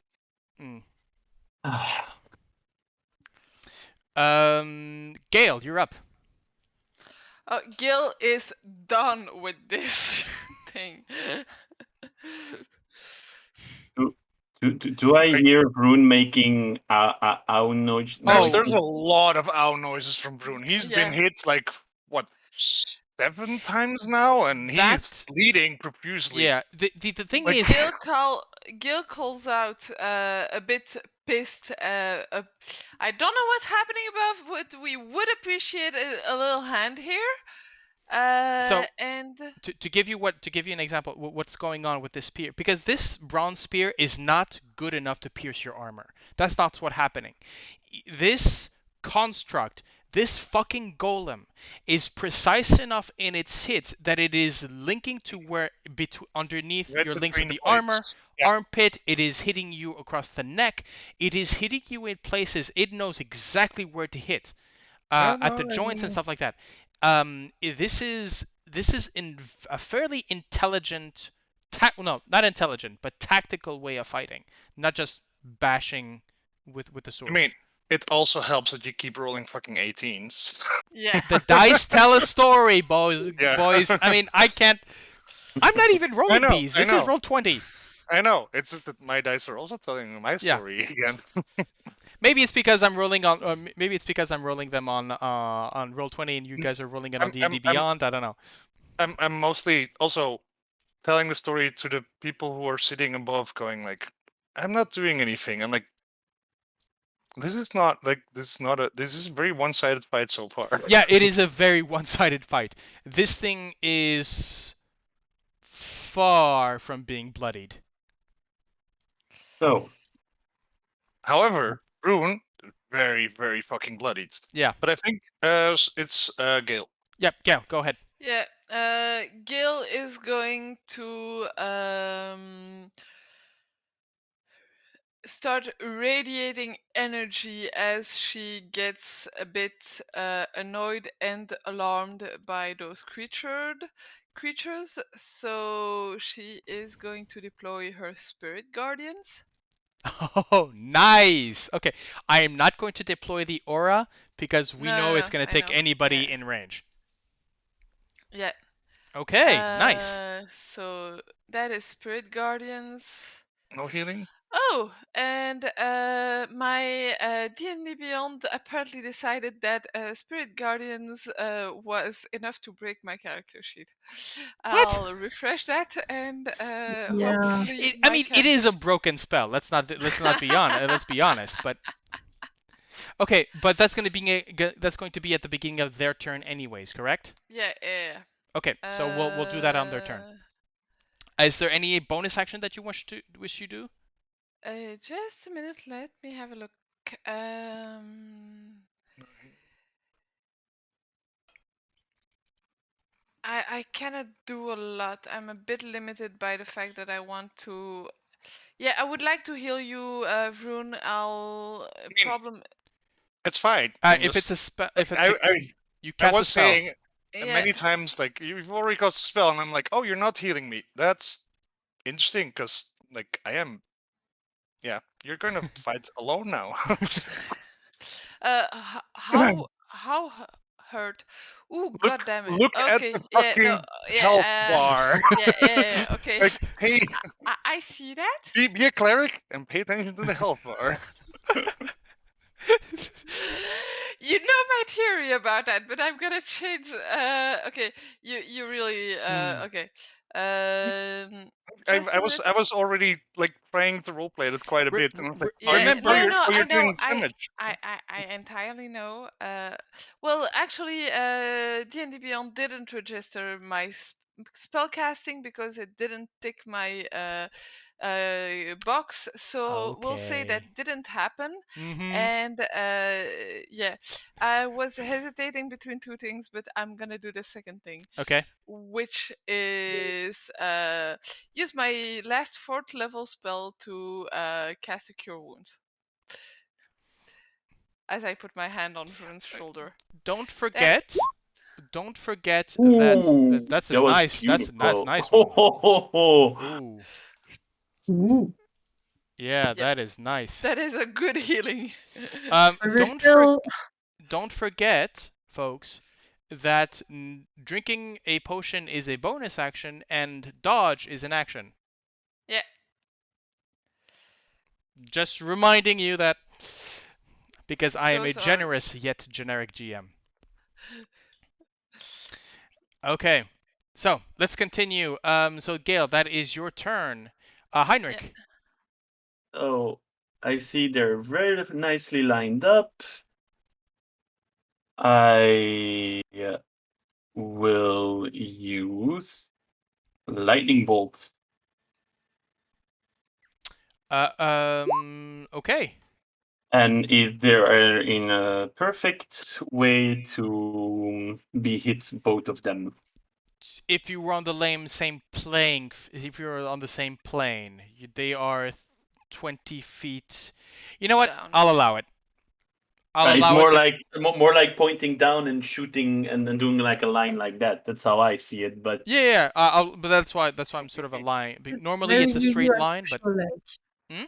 Gale, you're up. Gale is done with this thing. Do I hear Vroon making ow noise? There's a lot of ow noises from Vroon. He's been hit like what 7 times now, and he's bleeding profusely. Yeah, the thing like, is, Gale calls out a bit pissed. I don't know what's happening above, but we would appreciate a little hand here. And to give you an example, what's going on with this spear? Because this bronze spear is not good enough to pierce your armor. That's not what's happening. This construct, this fucking golem, is precise enough in its hits that it is linking to where underneath your links with the armor, armpit. It is hitting you across the neck. It is hitting you in places it knows exactly where to hit, at the joints and stuff like that. This is in a fairly intelligent, no, not intelligent, but tactical way of fighting, not just bashing with the I sword. mean, it also helps that you keep rolling fucking 18s. Yeah. The dice tell a story, boys. Yeah. Boys, I mean, I can't. I'm not even rolling know, these. I This is know. roll 20. I know. It's just that my dice are also telling my Yeah. story again. Maybe it's because I'm rolling on, or maybe it's because I'm rolling them on roll 20, and you guys are rolling it on I'm D&D I'm I'm Beyond. I don't know. I'm mostly also telling the story to the people who are sitting above, going like, I'm not doing anything. I'm like, this is not like this is a very one-sided fight so far. Yeah, it is a very one-sided fight. This thing is far from being bloodied. So, However, Rune, very, very fucking bloodied. Yeah. But I think it's Gale. Yep. Yeah. Go ahead. Yeah. Gale is going to start radiating energy as she gets a bit annoyed and alarmed by those creatures. So she is going to deploy her spirit guardians. Oh, nice. Okay, I am not going to deploy the aura because we know it's No, going to I take know. anybody Yeah. in range. Yeah. Okay, nice. So that is spirit guardians. No healing. Oh, and my D&D Beyond apparently decided that Spirit Guardians was enough to break my character sheet. What? I'll refresh that, and Yeah. hopefully I my mean, it character is a broken spell. Let's not be honest. Let's be honest. But okay, but that's going to be at the beginning of their turn, anyways. Correct? Yeah, yeah. Okay, so we'll do that on their turn. Is there any bonus action that you wish you do? Just a minute, let me have a look. I cannot do a lot. I'm a bit limited by the fact that I want to. Yeah, I would like to heal you, Vroon. I'll mean, problem. It's fine. I'm If it's a just, spell, like, if it's you I cast a was spell. saying many times, like, you've already cast a spell, and I'm like, oh, you're not healing me. That's interesting, because, like, I am. Yeah, you're gonna fight alone now. How hurt? Ooh, god damn it. Look at Okay, the yeah, no, fucking health yeah, bar. yeah, okay. Like, hey, I see that. be a cleric and pay attention to the health bar. You know my theory about that, but I'm gonna change. Okay, you really okay. Just a minute. I was already like trying to roleplay it quite a bit, and I was like, Yeah, remember, no, are I you know. doing damage? I entirely know. Well, actually, D&D Beyond didn't register my spellcasting because it didn't tick my box. So we'll say Okay. that didn't happen. Mm-hmm. And yeah, I was hesitating between two things, but I'm gonna do the second thing, Okay. which is use my last 4th level spell to cast a Cure Wounds. As I put my hand on Vroon's shoulder. Don't That forget. Don't forget ooh, that's a that was nice beautiful. nice one. Ooh. Ooh. Yeah, Yep. that is nice. that is a good healing. Don't don't forget, folks, that drinking a potion is a bonus action and dodge is an action. Yeah. Just reminding you that because I am a Those are generous yet generic GM. Okay. So, let's continue. So Gale, that is your turn. Heinrich. Oh, I see they're very nicely lined up. I will use lightning bolt. Okay. And if they are in a perfect way to be hit, both of them. If you were on the same plane, if you're on the same plane, they are 20 feet. You know what? down. I'll allow it. I'll It's allow it. more like pointing down and shooting and then doing like a line like that. That's how I see it. But Yeah. But that's why I'm sort of a line. Normally Very it's a Yu Yu straight line, but Hakusho like. Hmm?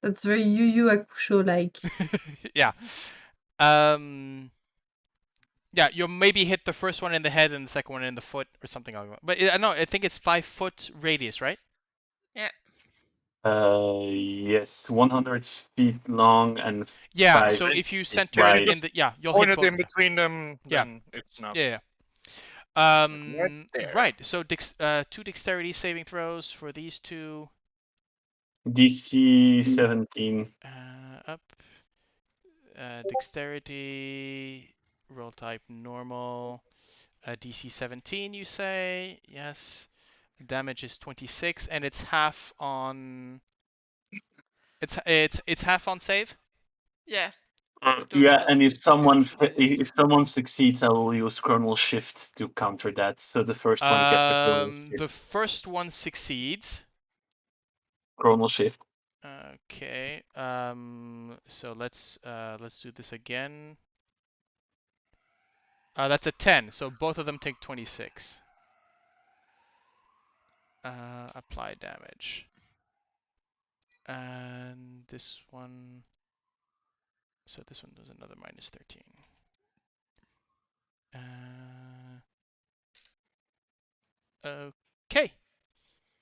That's very Yu Yu Hakusho like. yeah. Um. Yeah, you'll maybe hit the first one in the head and the second one in the foot or something like that. But no, I think it's 5 foot radius, right? Yeah. yes, 100 feet long and Yeah. 5 So if you feet center it wide. in the you'll Point hit it both. in between them, Yeah. then it's enough. Yeah. Right there. Right. So 2 dexterity saving throws for these two. DC 17. Up. Dexterity. Roll type normal. DC 17, you say? Yes. Damage is 26, and it's half on. It's half on save. Yeah. Those Yeah, spell and if description is. if someone succeeds, I will use Chronal Shift to counter that. So the first one gets a Chronal The Shift. first one succeeds. Chronal Shift. Okay. So let's do this again. That's a 10. So both of them take 26. Apply damage. And this one. So this one does another minus 13. Okay.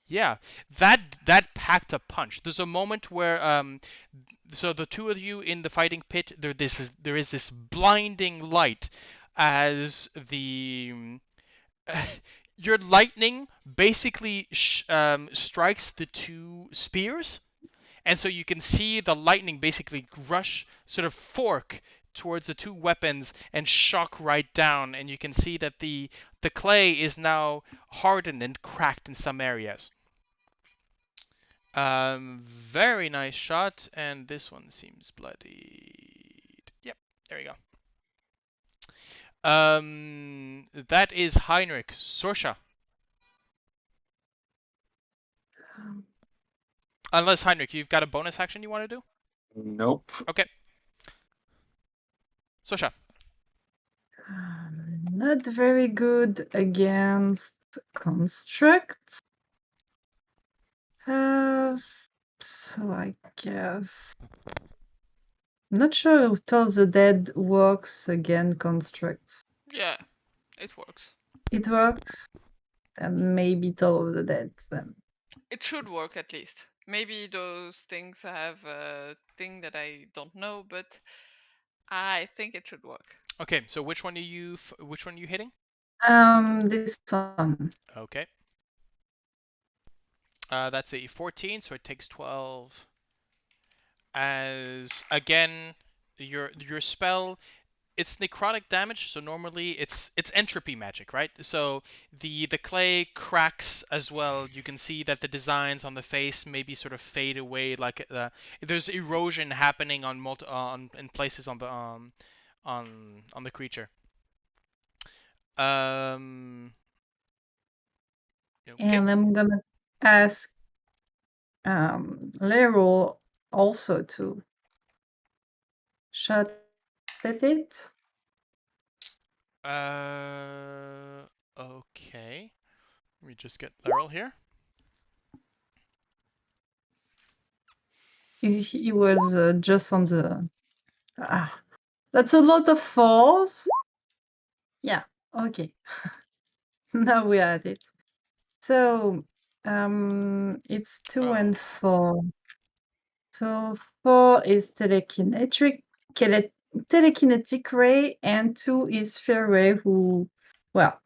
Yeah, that packed a punch. There's a moment where so the two of you in the fighting pit, there is this blinding light as the your lightning basically strikes the two spears, and so you can see the lightning basically rush, sort of fork towards the two weapons and shock right down, and you can see that the clay is now hardened and cracked in some areas. Very nice shot, and this one seems bloodied. Yep, there we go. That is Heinrich. Sorsha. Unless Heinrich, you've got a bonus action you want to do? Nope. Okay. Sorsha. Not very good against constructs. So I guess. I'm not sure if Toll the Dead works against constructs. Yeah, it works. It works, and maybe Toll of the Dead then. It should work at least. Maybe those things have a thing that I don't know, but I think it should work. Okay, so which one are you hitting? This one. Okay. That's a 14, so it takes 12. As again, your spell, it's necrotic damage, so normally it's entropy magic, right? So the clay cracks as well. You can see that the designs on the face maybe sort of fade away, like there's erosion happening on in places on the creature. Okay. And I'm gonna ask Lero also to shot at it. Okay. Let me just get Laryl here. He was just on the. That's a lot of force. Yeah. Okay. Now we're at it. So it's 2 and 4. So 4 is telekinetic ray, and 2 is fear ray. Who, well,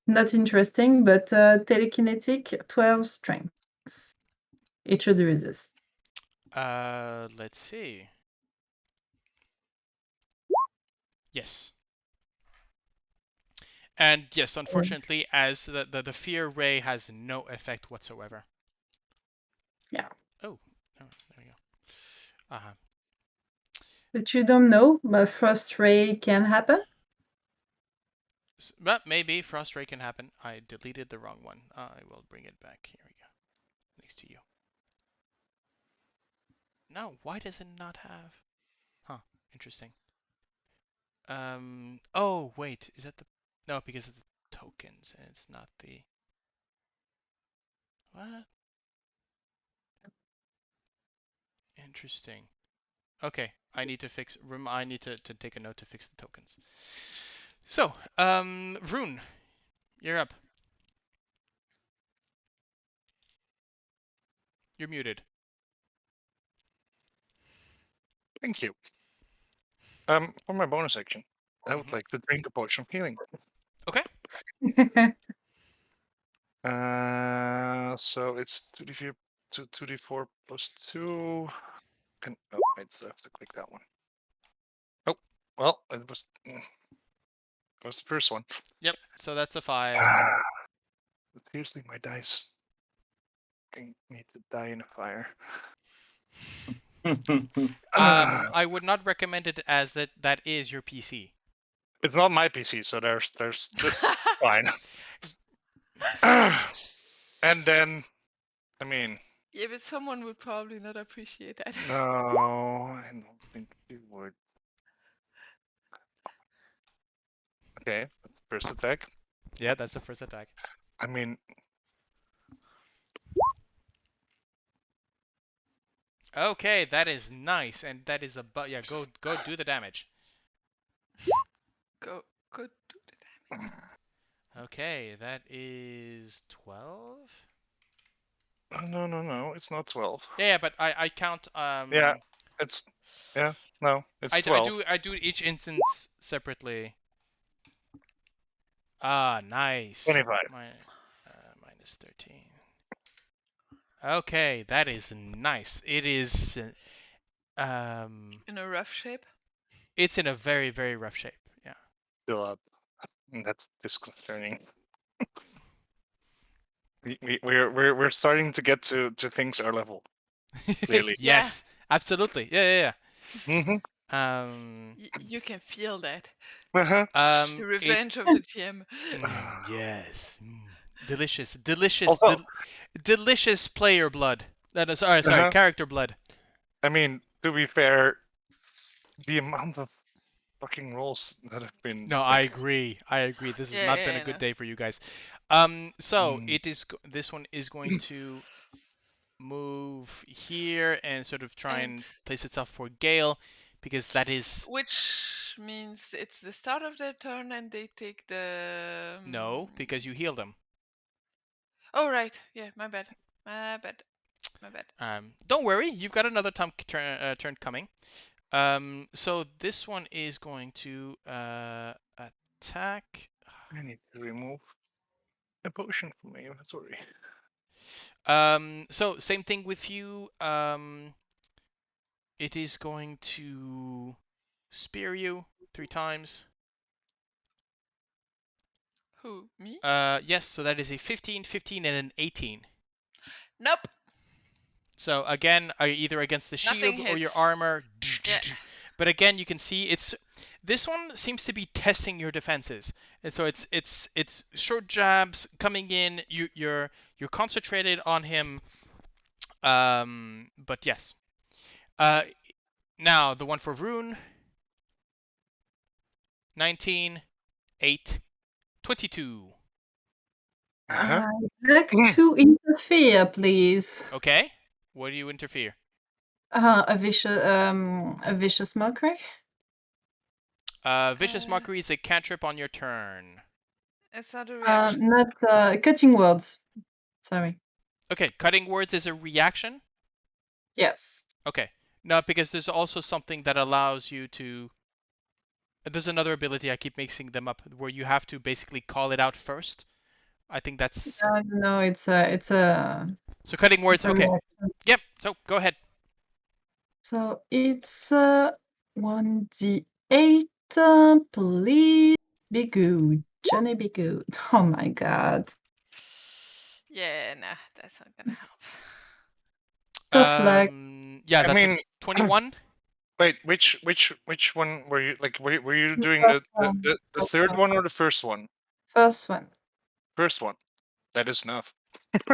not interesting, but telekinetic 12 strength. It should resist. Let's see. Yes. And yes, unfortunately, as the fear ray has no effect whatsoever. Yeah. Oh, there we go. But you don't know, but frost ray can happen. But maybe frost ray can happen. I deleted the wrong one. I will bring it back. Here we go. Next to you. No, why does it not have? Huh. Interesting. Oh wait, is that the? No, because of the tokens, and it's not the. What? Interesting. Okay, I need to fix. I need to take a note to fix the tokens. So, Vroon, you're up. You're muted. Thank you. For my bonus action, I would like to drink a potion of healing. Okay. So it's 2d4 plus 2. Oh, I just have to click that one. Oh, well, it was the first one. Yep. So that's a 5. Seriously, my dice need to die in a fire. I would not recommend it as that is your PC. It's not my PC, so there's this fine. And then, I mean, Yeah, but someone would probably not appreciate that. no, I don't think he would. Okay, that's the first attack. Yeah, that's the first attack. I mean, Okay, that is nice, and that is a yeah. Go do the damage. Go do the damage. Okay, that is 12. no, it's not 12. Yeah, but I count. Yeah, it's it's 12. I do each instance separately. Ah, nice. 25. Minus 13. Okay, that is nice. It is. In a rough shape. It's in a very very rough shape. Yeah. Still up. That's disconcerting. We're starting to get to things our level. Clearly. Yes, absolutely. Yeah. Mm-hmm. You can feel that. Uh-huh. The revenge of the GM. Yes. Delicious, delicious, Also- delicious player blood. No, sorry, Uh-huh. character blood. I mean, to be fair, the amount of fucking rolls that have been. No, I agree. I agree. This has not been a good no. day for you guys. So it is. This one is going to move here and sort of try and place itself for Gale, because that is. Which means it's the start of their turn and they take the. No, because you heal them. Oh right, yeah, my bad. Don't worry, you've got another turn coming. So this one is going to attack. I need to remove a potion from my inventory. So same thing with you. It is going to spear you 3 times. Who, me? Yes, so that is a 15, 15, and an 18. Nope. So again, either against the shield Nothing or your hits. armor. Yeah. But again, you can see this one seems to be testing your defenses, and so it's short jabs coming in. You're concentrated on him. But yes. Now the one for Vroon. 19, 8, 22. Uh-huh. I'd like to interfere, please. Okay. What do you interfere? A vicious mockery. Vicious Mockery is a cantrip on your turn. It's not a reaction. Not cutting words. Sorry. Okay, Cutting Words is a reaction? Yes. Okay. No, because there's also something that allows you to... There's another ability, I keep mixing them up, where you have to basically call it out first. I think that's... No, it's a. So Cutting Words, okay. Reaction. Yep, so go ahead. So it's 1d8. Please be good. Johnny, be good. Oh my god. Yeah, nah, that's not gonna help. Tough luck. Yeah, I that's mean, a 21. Wait, which one were you like? Were you doing First the one. the third one or the first one? First one. First one. That is enough. It's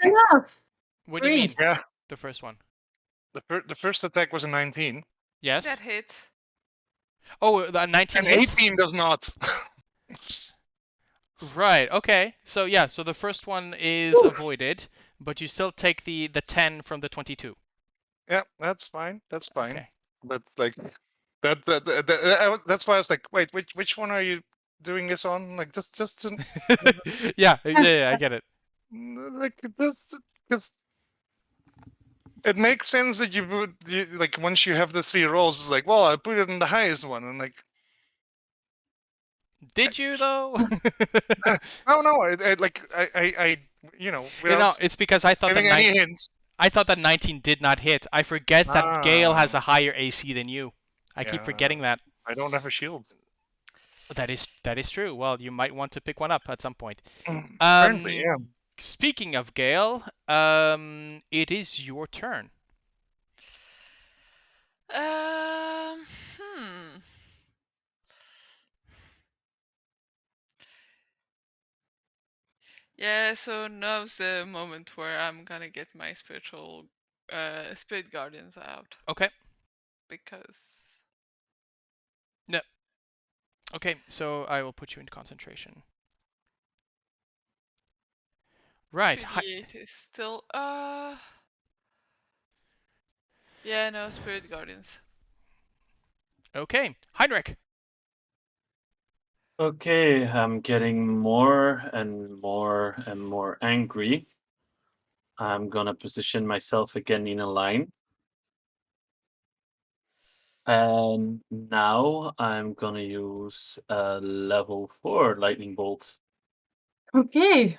enough. What do you mean? Yeah. The first one. The first attack was a 19. Yes. That hit. Oh, the 19 And hits. 18 does not. Right. Okay. So yeah. So the first one is avoided, but you still take the 10 from the 22. Yeah, that's fine. That's fine. Okay. But like that's why I was like, wait, which one are you doing this on? Like just to, yeah. I get it. like just because it makes sense that like once you have the 3 rolls, it's like, well, I put it in the highest one, and like, Did you though? no, I you know, You know, without it's because I thought giving any hints. I thought that 19 did not hit. I forget that Gale has a higher AC than you. I keep Yeah, forgetting that. I don't have a shield. That is true. Well, you might want to pick one up at some point. Apparently, yeah. Speaking of Gale, it is your turn. Hmm. Yeah, so now's the moment where I'm gonna get my spirit guardians out. Okay. Because No. Okay, so I will put you into concentration. Right. 3d8 is still yeah, no, spirit guardians. Okay, Heinrich. Okay, I'm getting more and more and more angry. I'm gonna position myself again in a line. And now I'm gonna use a level 4 lightning bolt. Okay.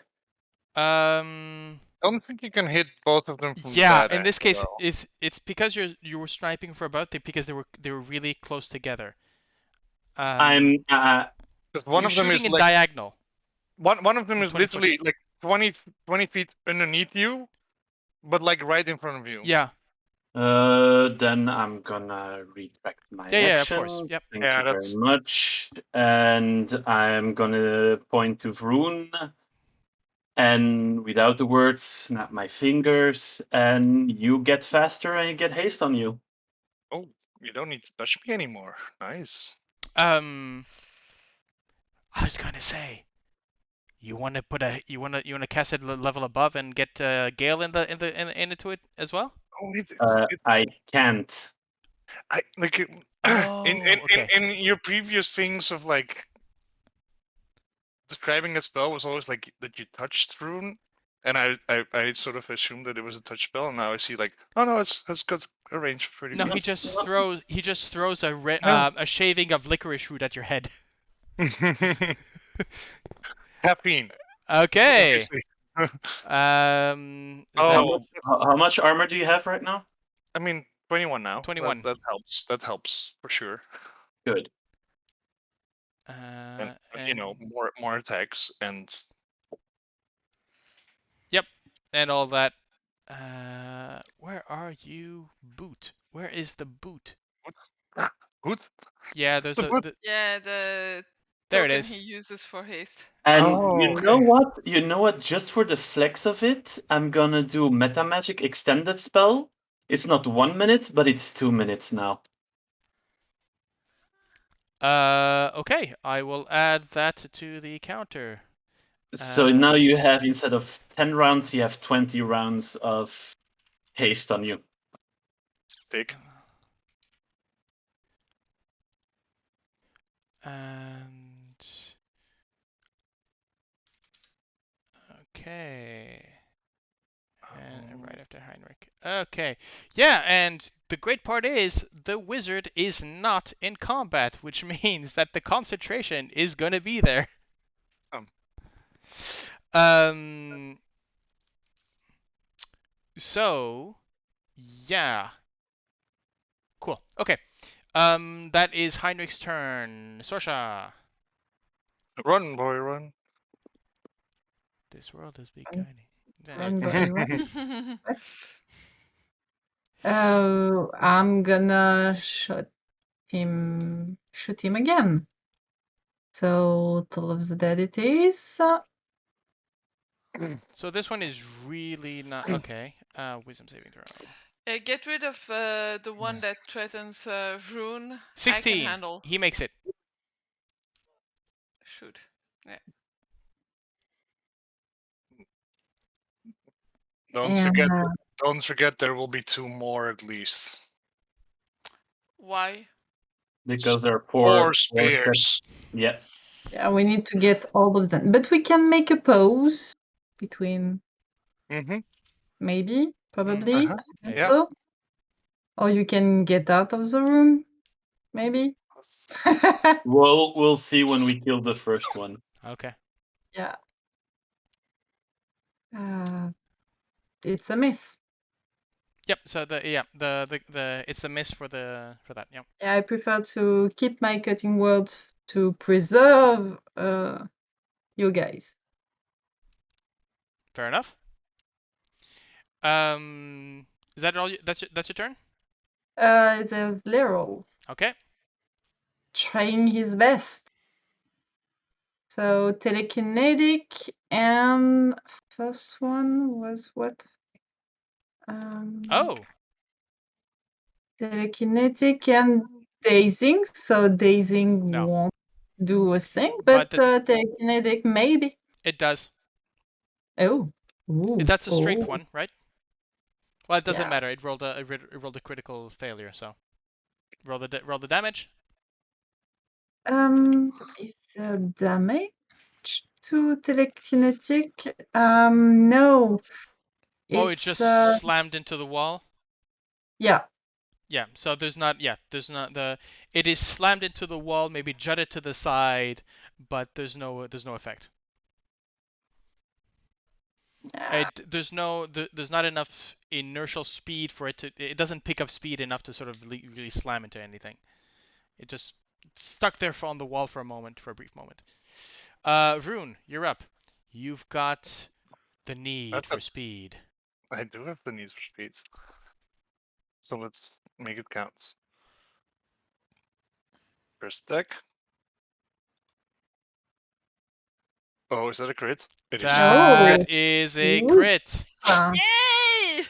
I don't think you can hit both of them from Yeah, that in this angle, case, though. it's because you were sniping for about because they were really close together. I'm Because one You're of them shooting is in like diagonal. one of them From is 20 foot. literally like 20 feet underneath you, but like right in front of you. Yeah. then I'm gonna retract my Yeah, of action. course. Yep. Thank Yeah, you very that's much. And I'm gonna point to Vroon. And without the words, snap my fingers, and you get faster and you get haste on you. oh, you don't need to touch me anymore. Nice. I was gonna say, you wanna cast it level above and get Gale into it as well? Oh, I can't. I like Oh, okay. in your previous things of like describing a spell was always like that you touched rune, and I sort of assumed that it was a touch spell, and now I see like, oh no, it's got a range of 30 No, feet. he just throws No. a shaving of licorice root at your head. Caffeine, Okay. obviously. That Oh, How much armor do you have right now? I mean 21 now. 21. That helps. That helps for sure. Good. And you And know, more attacks and yep, and all that. Where are you, boot? Where is the boot? Hoot. Yeah, there's The a boot. Yeah, the there it token is. he uses for haste. And Oh, you know okay. what? You know what? Just for the flex of it, I'm gonna do Meta Magic extended spell. It's not 1 minute, but it's 2 minutes now. Okay, I will add that to the counter. So now you have, instead of 10 rounds, you have 20 rounds of haste on you. Take. And okay. And right after Heinrich. Okay. Yeah, and the great part is the wizard is not in combat, which means that the concentration is going to be there. Um so yeah. Cool. Okay. That is Heinrich's turn. Sorsha. Run, boy, run. This world is becoming. Run, boy, run. I'm gonna shoot him again. So total of the dead it is. So this one is really not okay. Wisdom saving throw. Get rid of the one that threatens Vroon. I can 16. handle. He makes it. Shoot. Yeah. Don't forget there will be 2 more at least. Why? Because there are 4 4 spears. Yeah. Yeah, we need to get all of them. But we can make a pause between Mm-hmm. maybe, probably. Uh-huh. I think Yeah. so. Or you can get out of the room, maybe. We'll see when we kill the first one. Okay. Yeah. It's a miss. Yep. So the it's a miss for that. Yep. Yeah, I prefer to keep my cutting words to preserve you guys. Fair enough. Is that all? That's your turn. There's Leroy Okay. trying his best. So telekinetic and first one was what? Oh. Telekinetic and dazing. So dazing No. won't do a thing, But but telekinetic maybe. it does. Oh. Ooh. That's a strength one, right? Well, it doesn't Yeah. matter. It rolled a critical failure, so roll the damage. Is damage to telekinetic? No. Oh, it It's just slammed into the wall. yeah. Yeah. So there's not the. It is slammed into the wall, maybe jutted to the side, but there's no effect. There's not enough inertial speed for it to. It doesn't pick up speed enough to sort of really slam into anything. It just stuck there on the wall for a brief moment. Vroon, you're up. You've got the need for speed. I do have the need for speed. So let's make it count. First attack. Oh, is that a crit? It is. That is a Ooh. crit. Yay!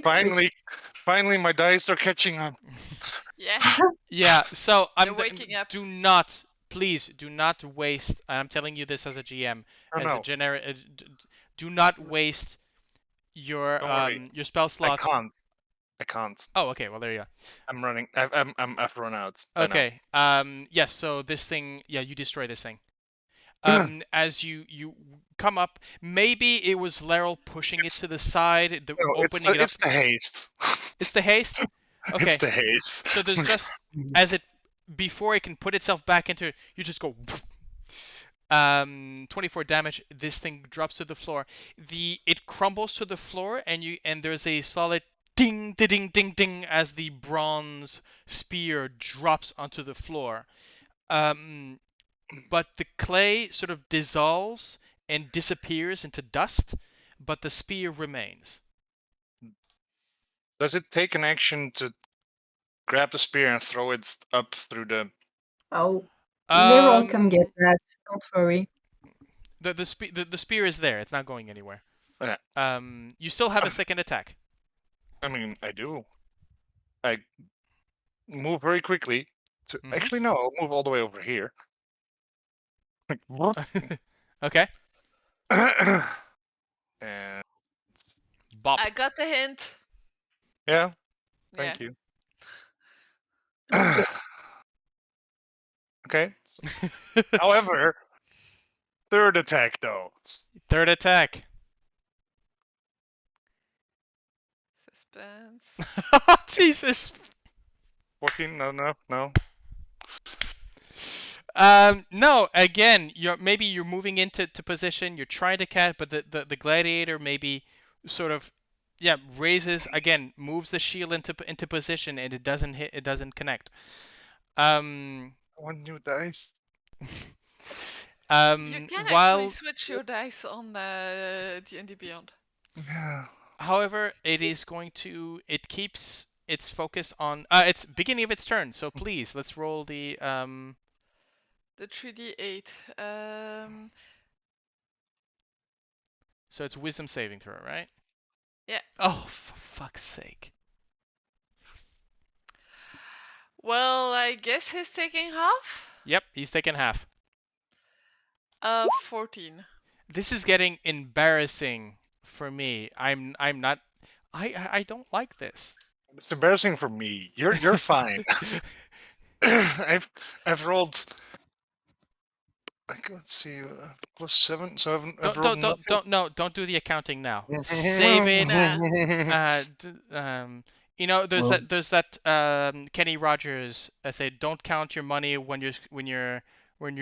Finally, my dice are catching up. Yeah. Yeah. So They're waking up. do not, please, do not waste. I'm telling you this as a GM, Oh, as no. a generic. Do not waste your Don't worry. your spell slots. I can't. Oh, okay. Well, there you go. I'm running. I've run out. Okay. Yes. So this thing, yeah, you destroy this thing. As you come up, maybe it was Laryl pushing it to the side, opening it up. It's the haste. It's the haste. Okay. It's the haste. So there's just as it before it can put itself back into, you just go. 24 damage. This thing drops to the floor. It crumbles to the floor, and there's a solid ding, ding, ding, ding as the bronze spear drops onto the floor. But the clay sort of dissolves and disappears into dust, but the spear remains. Does it take an action to grab the spear and throw it up through the? Oh, Leroy can get Um, that. Don't worry. the spear is there. It's not going anywhere. Yeah. You still have a second attack. I mean, I do. I move very quickly. Actually, no. I'll move all the way over here. Okay. And Bop. I got the hint. yeah. Thank Yeah. you. Okay. Okay. However, third attack though. Third attack. Suspense. Jesus. 14? No. No. Again, maybe you're moving into position. You're trying to catch, but the gladiator maybe sort of, yeah, raises again, moves the shield into position, and it doesn't hit. It doesn't connect. One new dice. You can actually While, switch your dice on D&D Beyond. Yeah. however, it keeps its focus on. It's beginning of its turn. So please, let's roll the The 3d8. So it's wisdom saving throw, right? Yeah. Oh, for fuck's sake. Well, I guess he's taking half. Yep, he's taken half. 14. This is getting embarrassing for me. I'm not. I don't like this. It's embarrassing for me. You're fine. I've rolled. Like, let's see, +7. So I've rolled nothing. Don't do the accounting now. Save it. Nah. You know, there's Well- that Kenny Rogers say, don't count your money when you're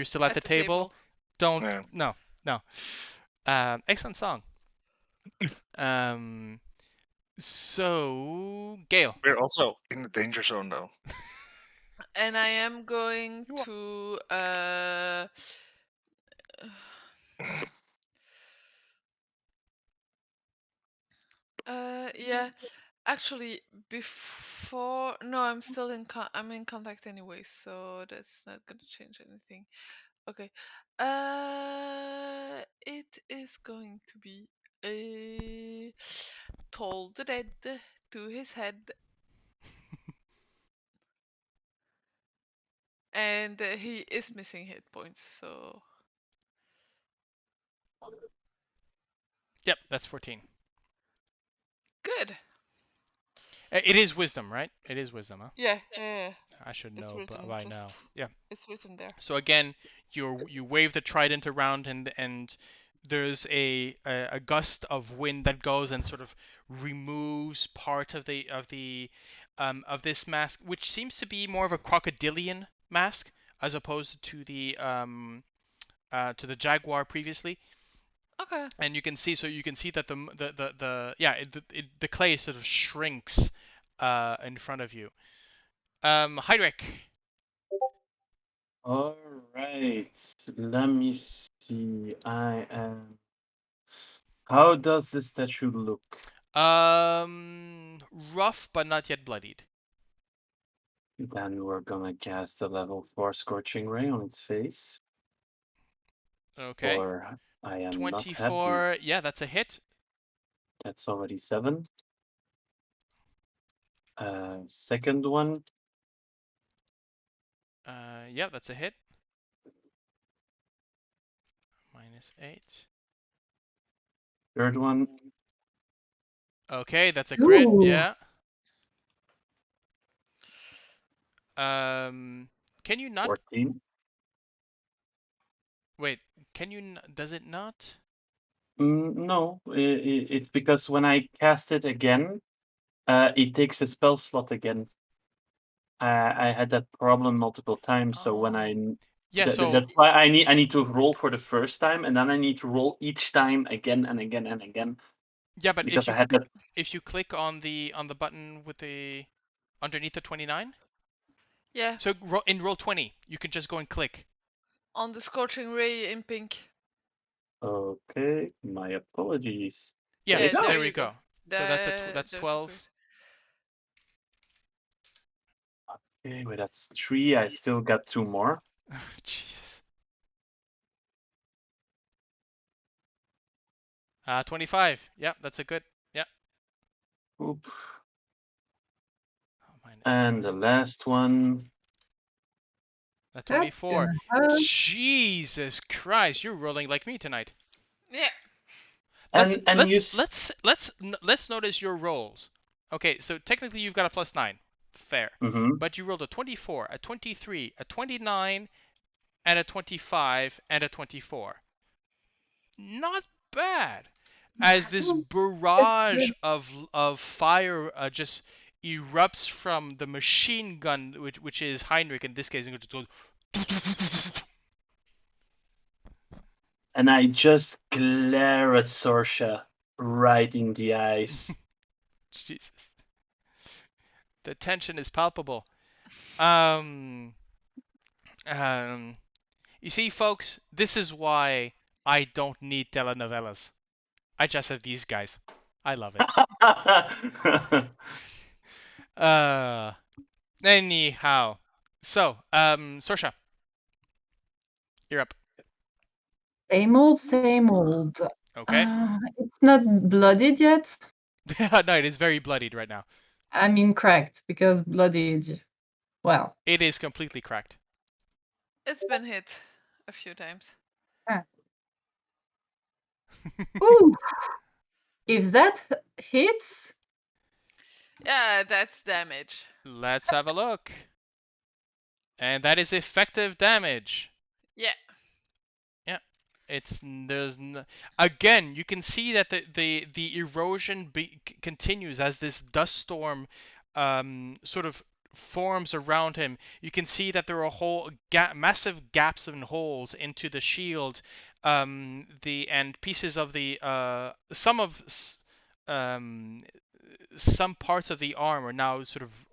still at the table. Don't Yeah. no. Excellent song. So Gale. We're also in the danger zone, though. And I am going You are- to yeah. Actually, before no, I'm still I'm in contact anyway, so that's not gonna change anything. Okay. It is going to be a toll the dead to his head, and he is missing hit points. So Yep, that's 14. good. It is wisdom, right? It is wisdom, huh? Yeah, yeah. I should It's know written. by Just now. Yeah. it's written there. So again, you wave the trident around and there's a gust of wind that goes and sort of removes part of this mask, which seems to be more of a crocodilian mask as opposed to the jaguar previously. Okay. And you can see that the clay sort of shrinks in front of you. Heinrich. All right. Let me see. I am. How does the statue look? Rough but not yet bloodied. Then we're gonna cast a level 4 Scorching Ray on its face. Okay. Or I am not happy. 24. Yeah, that's a hit. That's already 7. Second one. Yeah, that's a hit. -8. Third one. Okay, that's a crit. Ooh. Yeah. Can you not 14. wait? Can you? Does it not? No, it's because when I cast it again, it takes a spell slot again. I had that problem multiple times, so when I Oh. Yeah. So that's why I need to roll for the first time, and then I need to roll each time again and again and again. yeah, but Because I had that. if you click on the button with the underneath the 29, Yeah. so in roll 20, you can just go and click. On the scorching ray in pink. Okay, my apologies. Yeah, There you go. there we go. So that's 12. great. Okay, well, that's 3. I still got 2 more. Jesus. 25. Yeah, that's a good. Yeah. Oop. Oh, minus And the last one. a That's 24. gonna hurt. Jesus Christ, you're rolling like me tonight. Yeah. Let's notice your rolls. Okay, so technically you've got a +9. Fair. But you rolled a 24, a 23, a 29, and a 25, and a 24. Not bad. As this barrage of fire just erupts from the machine gun, which is Heinrich in this case, and it just goes. And I just glare at Sorsha right in the eyes. Jesus. The tension is palpable. You see, folks, this is why I don't need telenovelas. I just have these guys. I love it. Anyhow. So, Sorsha, you're up. Same old, same old. Okay. It's not blooded yet. No, it is very bloodied right now. I mean cracked, because bloodied. Well, It is completely cracked. It's been hit a few times. ooh, if that hits, Yeah, that's damage. Let's have a look. And that is effective damage. Yeah. Yeah. Again, you can see that the erosion continues as this dust storm sort of forms around him. You can see that there are massive gaps and holes into the shield, and pieces of the some parts of the arm are now sort of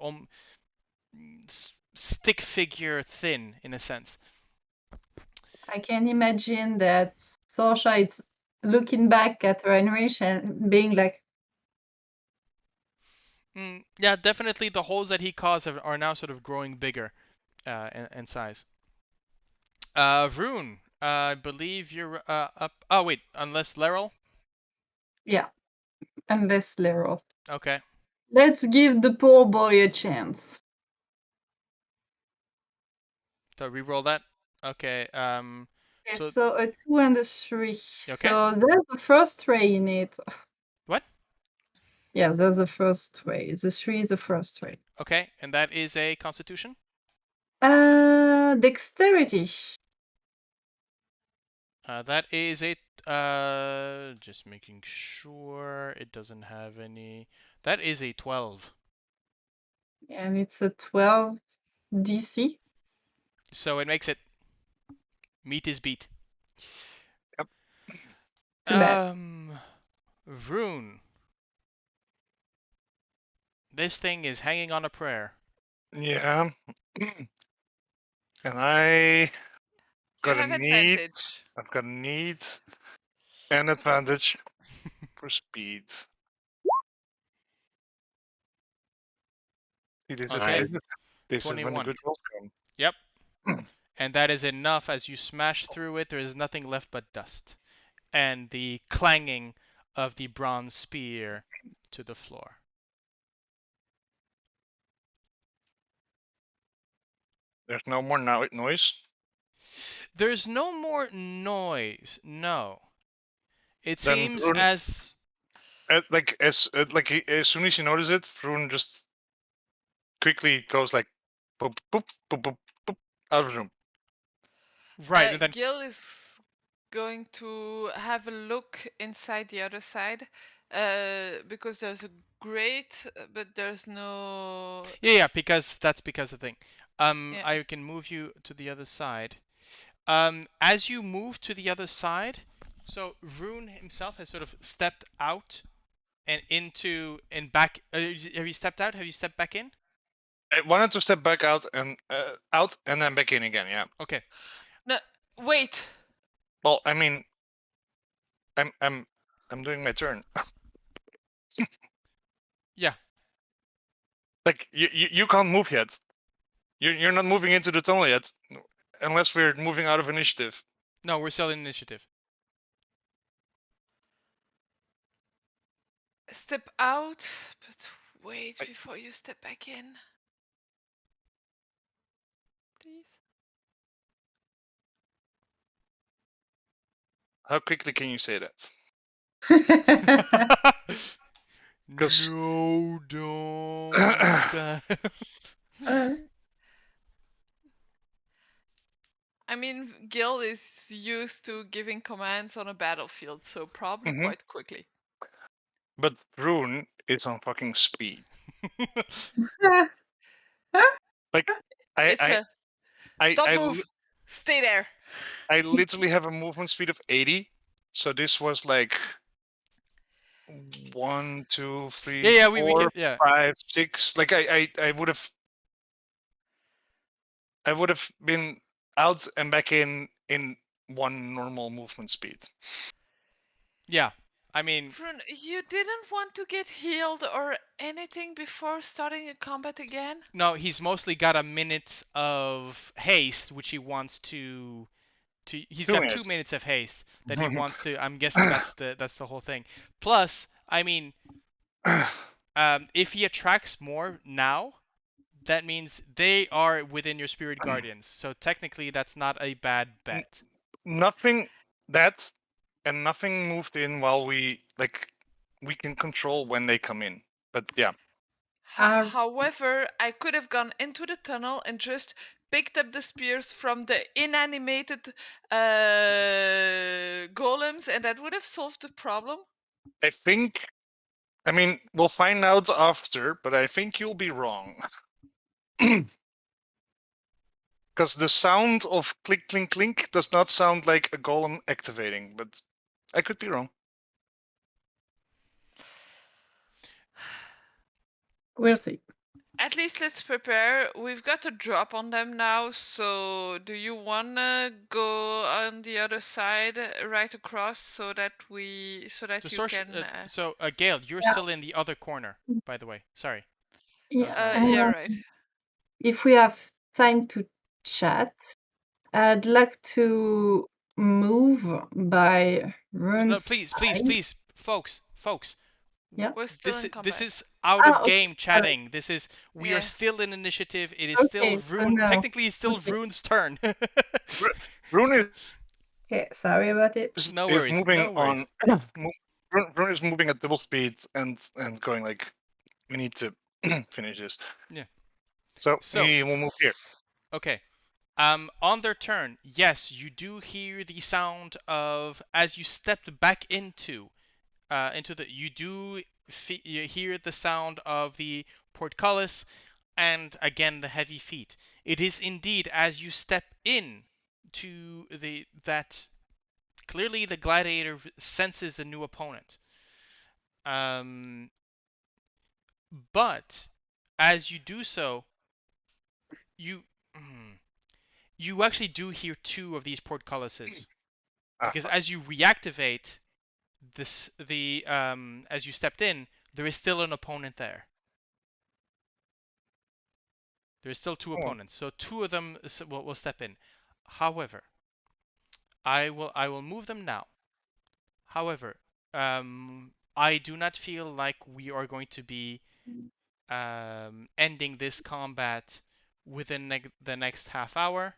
stick figure thin in a sense. I can imagine that Sorsha is looking back at Heinrich and being like, Yeah, definitely the holes that he caused are now sort of growing bigger in size. Vroon, I believe you're up. Oh, wait, unless Laryl? yeah, unless Leroy. Okay. Let's give the poor boy a chance. So reroll that. Okay. Okay, So, so a 2 and a 3. okay. So there's the first ray in it. What? Yeah, there's the first ray. The 3 is the first ray. Okay, and that is a Constitution? Dexterity. That is a just making sure it doesn't have any. That is a 12. And it's a 12 DC. So it makes it meet his beat. Yep. Too bad. Vroon. This thing is hanging on a prayer. Yeah. And I You got a have need. advantage. I've got a need and advantage for speed. See, Okay. this is when the 21. good rolls come. Yep. And that is enough. As you smash through it, there is nothing left but dust. And the clanging of the bronze spear to the floor. There's no more noise. There's no more noise. No. It Then seems Vroon, as as soon as you notice it, Vroon just quickly goes like boop boop boop boop boop out of the room. right, and then Gil is going to have a look inside the other side because there's a grate, but there's no. yeah, because that's because of the thing. Yeah. I can move you to the other side. As you move to the other side, so Vroon himself has sort of stepped out and into and back. Have you stepped out? Have you stepped back in? I wanted to step back out and then back in again. Yeah. Okay. No, wait. Well, I mean, I'm doing my turn. Yeah. Like you can't move yet. You're not moving into the tunnel yet, unless we're moving out of initiative. No, we're still in initiative. Step out, but wait before you step back in. Please. How quickly can you say that? No, don't. I mean, Gil is used to giving commands on a battlefield, so probably quite quickly. But Vroon is on fucking speed. Like Don't move. Stay there. I literally have a movement speed of 80. So this was like 1, 2, 3, Yeah, 4, we can, yeah. 5, 6. Like I would have been out and back in one normal movement speed. Yeah. I mean, Vroon, you didn't want to get healed or anything before starting a combat again? no, he's mostly got a minute of haste, which he wants to. He's 2 got minutes. 2 minutes of haste that he wants to. I'm guessing that's the whole thing. Plus, I mean, If he attracts more now, that means they are within your spirit guardians. So technically, that's not a bad bet. Nothing that and nothing moved in while we can control when they come in. But yeah, However, I could have gone into the tunnel and just picked up the spears from the inanimated golems, and that would have solved the problem. I think. I mean, we'll find out after, but I think you'll be wrong. Because the sound of click, clink, clink does not sound like a golem activating, but I could be wrong. We'll see. At least let's prepare. We've got a drop on them now, so do you wanna go on the other side, right across, so that So, you Sorsha, can? Gale, you're Yeah. still in the other corner, by the way. Sorry. Yeah, was my Yeah, right. if we have time to chat, I'd like to move by Rune's No, please, side. folks. Yeah. We're still in combat. This is out of Okay, game sorry. chatting. We Yeah. are still in initiative. It is Okay, still so Vroon. no. Technically, it's still Okay. Vroon's turn. Rune Okay, sorry about it. No is worries. moving No worries. on. Rune is moving at double speed and going like, we need to finish this. Yeah. So So, he will move here. okay. On their turn, yes, you do hear the sound of as you stepped back into the. You do you hear the sound of the portcullis, and again the heavy feet. It is indeed as you step in to that clearly the gladiator senses a new opponent. But as you do so, you you actually do hear two of these portcullises because as you reactivate as you stepped in, there is still an opponent there. There is still two opponents, so two of them will step in. However, I will move them now. However, I do not feel like we are going to be ending this combat within the next half hour.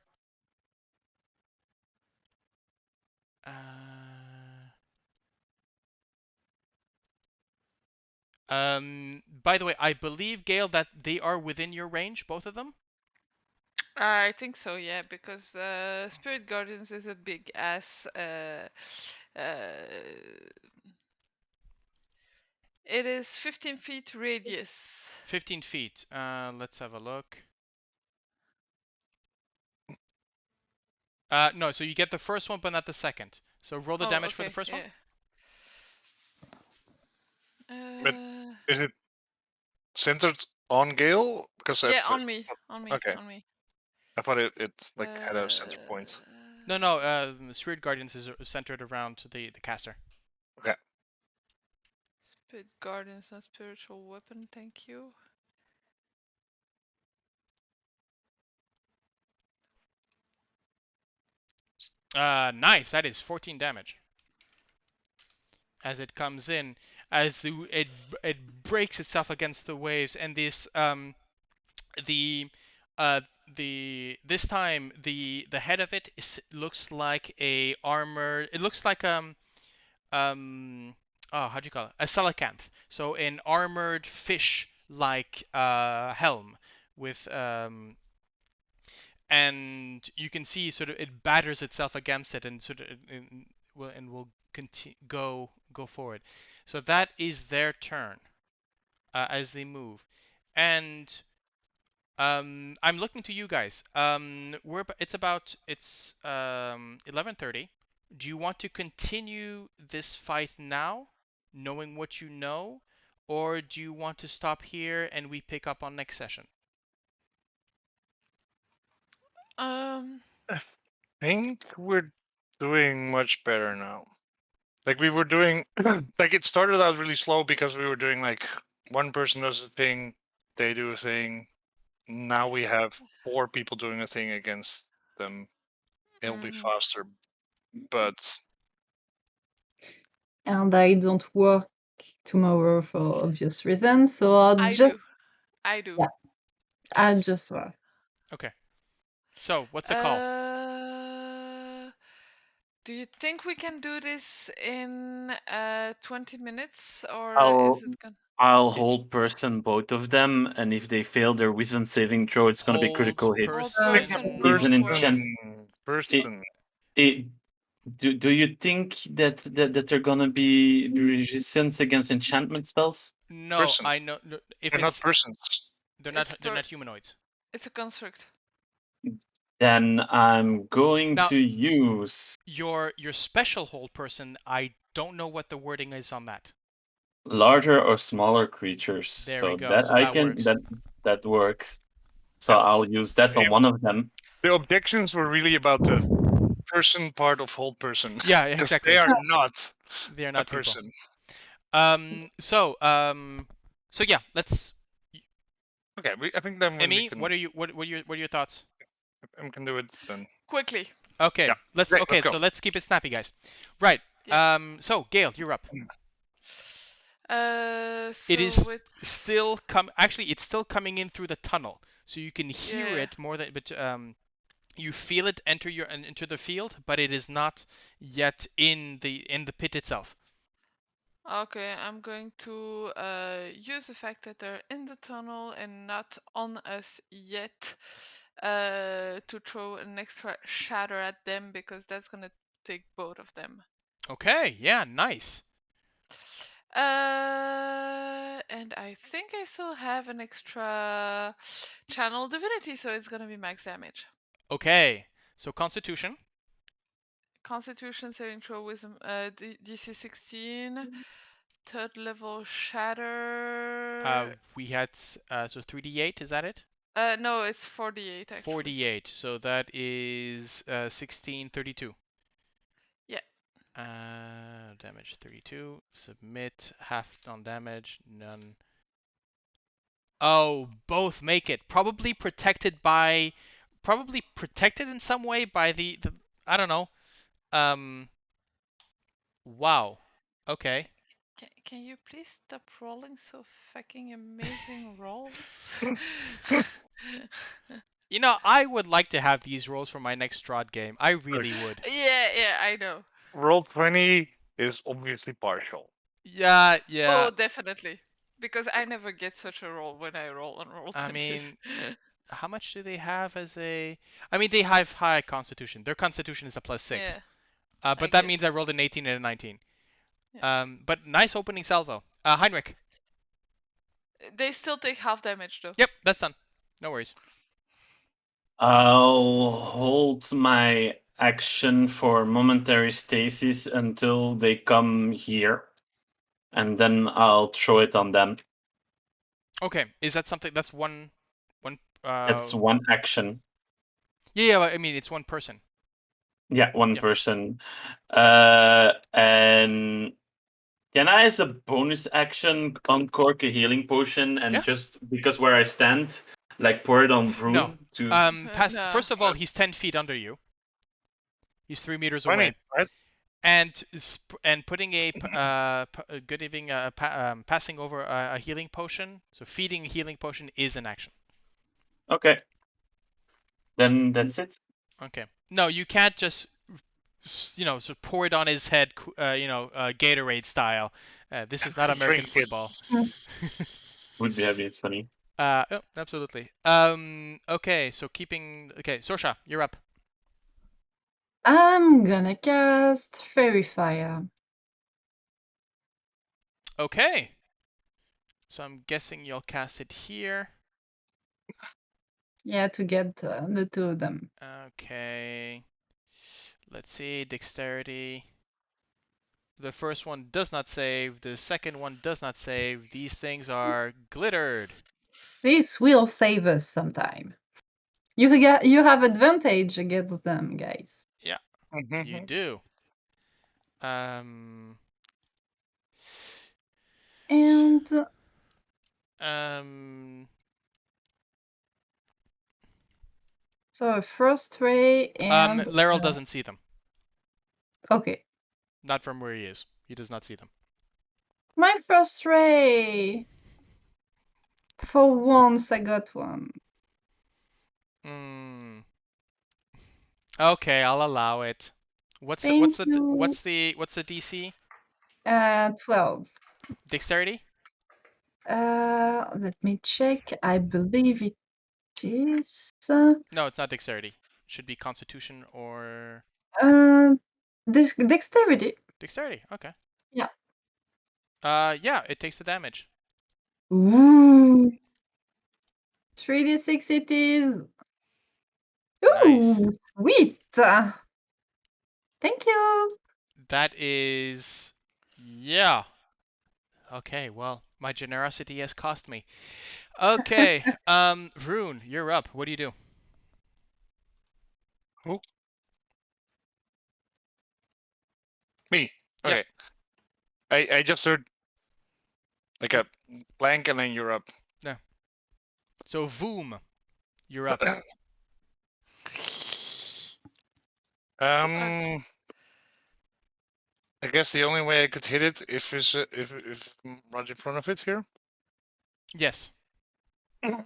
By the way, I believe, Gale, that they are within your range, both of them. I think so, yeah, because Spirit Guardians is a big ass. It is 15 feet radius. 15 feet. Let's have a look. No, so you get the first one, but not the second. So roll the damage for the first one. But is it centered on Gale? Because yeah, on me. Okay. On me. I thought it had a center point. No. Spirit Guardians is centered around the caster. Okay. Spirit Guardians, not spiritual weapon. Thank you. Nice. That is 14 damage. As it comes in, as it breaks itself against the waves, and this this time the head of it looks like a armor. It looks like oh, how do you call it? A coelacanth. So an armored fish like helm with and you can see sort of it batters itself against it and sort of will continue go forward. So that is their turn as they move, and I'm looking to you guys. It's 11:30. Do you want to continue this fight now, knowing what you know, or do you want to stop here and we pick up on next session? I think we're doing much better now. Like we were doing, like it started out really slow because we were doing like one person does a thing, they do a thing. Now we have 4 people doing a thing against them. It'll be faster, but And I don't work tomorrow for obvious reasons. So I'll I just do. I do. Yeah. I'll just Okay. So what's the call? Do you think we can do this in 20 minutes, or I'll is it gonna? I'll If- hold person both of them, and if they fail their wisdom saving throw, it's gonna be Hold critical hit. Hold person. He's an for enchant. Person. Do you think that they're gonna be resistant against enchantment spells? No, Person. I know. No, if They're not it's persons. they're It's not they're not humanoids. It's a construct. Then I'm going Now, to use your special hold person, I don't know what the wording is on that. larger or smaller creatures. There so we go. that So I that can works. that works. So Yeah. I'll use that on Yeah. one of them. The objections were really about the person part of whole person. Yeah, Because exactly. they are not They are a not people. person. So yeah, let's. Okay, I think then we Emmy, can. what are your thoughts? We can do it then. Quickly. Okay, Yeah. let's Great, okay, let's go. so let's keep it snappy, guys. Right. Yeah. So Gale, you're up. So It is it's still actually it's still coming in through the tunnel. So you can hear Yeah. it more than but you feel it enter the field, but it is not yet in the pit itself. Okay, I'm going to use the fact that they're in the tunnel and not on us yet to throw an extra shatter at them, because that's gonna take both of them. Okay, yeah, nice. And I think I still have an extra channel divinity, so it's gonna be max damage. Okay. So Constitution. Constitution saving throw wisdom DC 16. Third level shatter. We had so 3d8, is that it? No, it's 48 actually. 48. So that is 1632. Yeah. Damage 32. Submit half on damage, none. Oh, both make it. Probably protected in some way by the I don't know. Wow. Okay. Can you please stop rolling so fucking amazing rolls? You know, I would like to have these rolls for my next Strahd game. I really would. Yeah, I know. Roll 20 is obviously partial. Yeah. Oh, definitely. Because I never get such a roll when I roll on roll 20. I mean, how much do they have as a? I mean, they have high Constitution. Their Constitution is a +6. Yeah, But that means I rolled an 18 and a 19. Yeah. But nice opening salvo. Heinrich. They still take half damage though. Yep, that's done. No worries. I'll hold my action for momentary stasis until they come here, and then I'll throw it on them. Okay, is that something that's one? That's one action. Yeah, I mean it's one person. Yeah, one Yep. person. And can I, as a bonus action, uncork a healing potion and just because where I stand, like pour it on Vroon? No. No. First of all, he's 10 feet under you. He's 3 meters 20, away. right? And putting passing over a healing potion. So feeding a healing potion is an action. Okay. Then that's it. Okay. No, you can't just so pour it on his head, Gatorade style. This is not American football. Would be a bit funny. Oh, absolutely. Okay, so Sorsha, you're up. I'm gonna cast Fairy Fire. Okay. So I'm guessing you'll cast it here. Yeah, to get the two of them. Okay. Let's see, dexterity. The first one does not save. The second one does not save. These things are glittered. This will save us sometime. You have advantage against them, guys. Yeah, you do. And so first ray and Laryl doesn't see them. Okay. Not from where he is. He does not see them. My first ray! For once I got one. Mm. Okay, I'll allow it. What's Thank you. what's the DC? 12. Dexterity? Let me check. I believe it is. No, it's not dexterity. Should be constitution or This dexterity. dexterity. Okay. Yeah. Yeah, it takes the damage. Ooh. 3d6 it is. Nice. Ooh, sweet. Thank you. That is, yeah. Okay, well, my generosity has cost me. Okay, Vroon, you're up. What do you do? Who? Me. Yep. Okay. I just heard like a blank and then you're up. So Voom, you're up. I guess the only way I could hit it if I'm right in front of it here. Yes. Then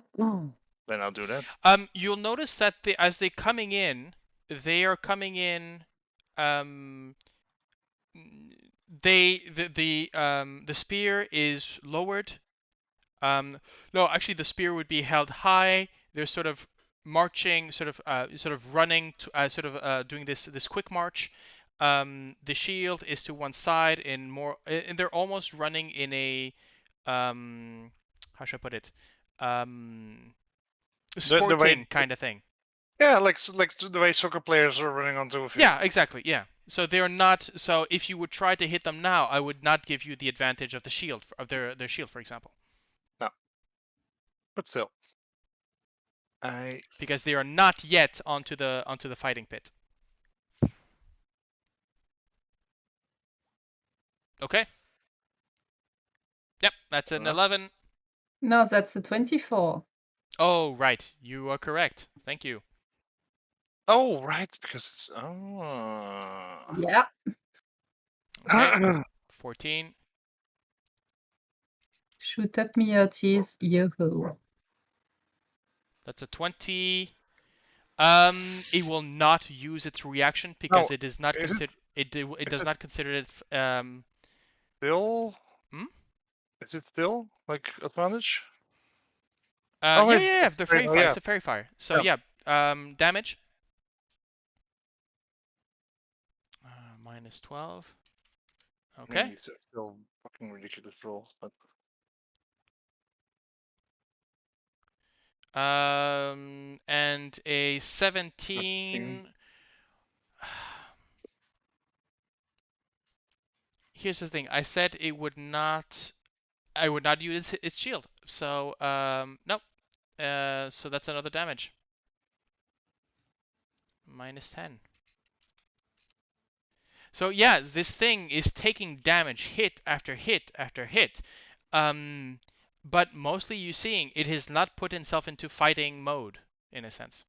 I'll do that. You'll notice that as they coming in, they are coming in. The spear is lowered. No, actually, the spear would be held high. They're sort of marching, sort of running, doing this quick march. The shield is to one side, and they're almost running in a, how should I put it, The way, sporting kind of thing. yeah, like the way soccer players are running onto a field. Yeah, exactly. Yeah. So they're not. So if you would try to hit them now, I would not give you the advantage of the shield of their shield, for example. No, but still, I Because they are not yet onto the fighting pit. Okay. Yep, that's an 11. No, that's a 24. Oh, right. You are correct. Thank you. Oh, right, because it's Yeah. Okay. 14. Shoot up me hearties, yo-ho. That's a 20. It will not use its reaction because No, it is not is considered. It is does it not consider it. still? Hmm? Is it still like advantage? Yeah, Oh wait, yeah, yeah. it's The great. fairy Oh fire. yeah, It's a fairy fire. So yeah. yeah. Damage. Minus 12. Okay. These are still fucking ridiculous rolls, but And a 13. 17. Here's the thing. I said it would not. I would not use its shield. So nope. So that's another damage. Minus 10. So yeah, this thing is taking damage, hit after hit after hit. But mostly you seeing it has not put itself into fighting mode in a sense.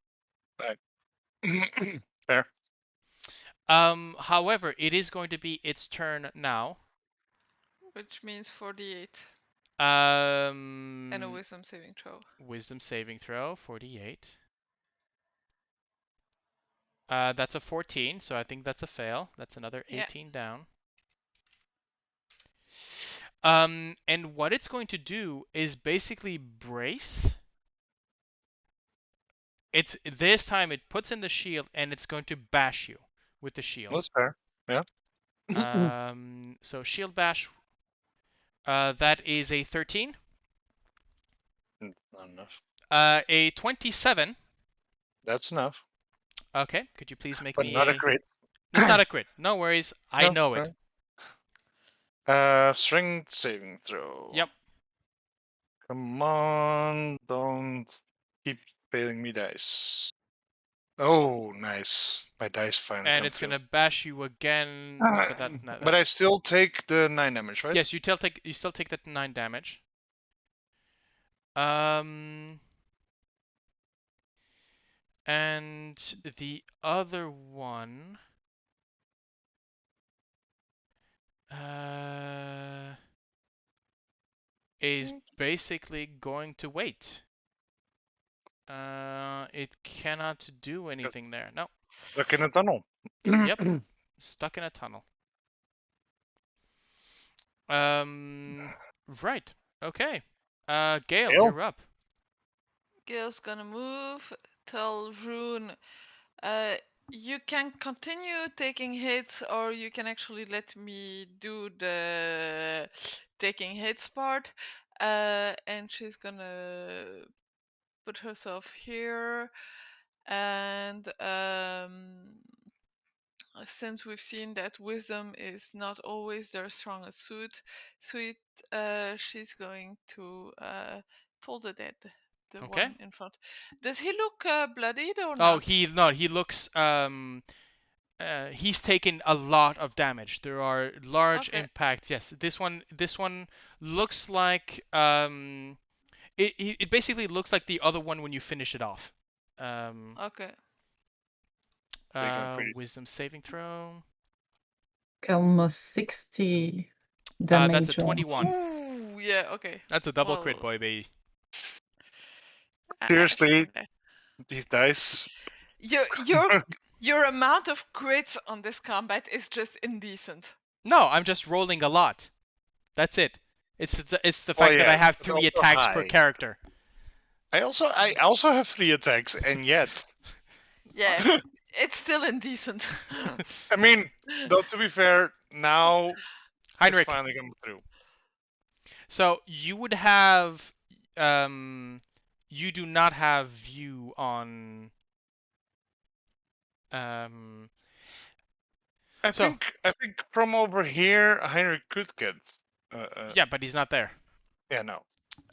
Right. Fair. However, it is going to be its turn now. Which means 48. And a Um, wisdom saving throw. Wisdom saving throw, 48. That's a 14, so I think that's a fail. That's another Yeah. 18 down. And what it's going to do is basically brace. It's this time it puts in the shield and it's going to bash you with the shield. That's fair. Yeah. So shield bash. That is a 13. Not enough. A 27. That's enough. Okay, could you please make But me not a a... crit. It's not a crit. No worries. I No, know it. Strength saving throw. Yep. Come on, don't keep failing me dice. Oh, nice. My dice finally And come it's through. gonna bash you again, but But I still take the 9 damage, right? Yes, you still take that 9 damage. And the other one. is basically going to wait. It cannot do anything there. No. Stuck in a tunnel. Yep. Stuck in a tunnel. Right. Okay. Gale, Gale? you're up. Gale's gonna move. Tell Vroon, you can continue taking hits, or you can actually let me do the taking hits part. And she's gonna put herself here, and since we've seen that wisdom is not always their strongest suite, she's going to toll the dead, the Okay. one in front. Does he look bloodied or Oh, not? he looks he's taken a lot of damage. There are large Okay. impacts. Yes, this one looks like it basically looks like the other one when you finish it off. Okay. Big and pretty. Wisdom saving throw. Almost 60 That's a damage. 21. Ooh, yeah. Okay. That's a double crit, Well, boy, baby. I Seriously, think that these dice. your amount of crits on this combat is just indecent. No, I'm just rolling a lot. That's it. It's the Well, fact that I yes, have but 3 also attacks per high. character. I also have 3 attacks, and yet, Yeah, it's still indecent. I mean, though to be fair, now Heinrich. it's finally coming through. So you would have you do not have view on I so think from over here, Heinrich could get. yeah, but he's not there. Yeah, no.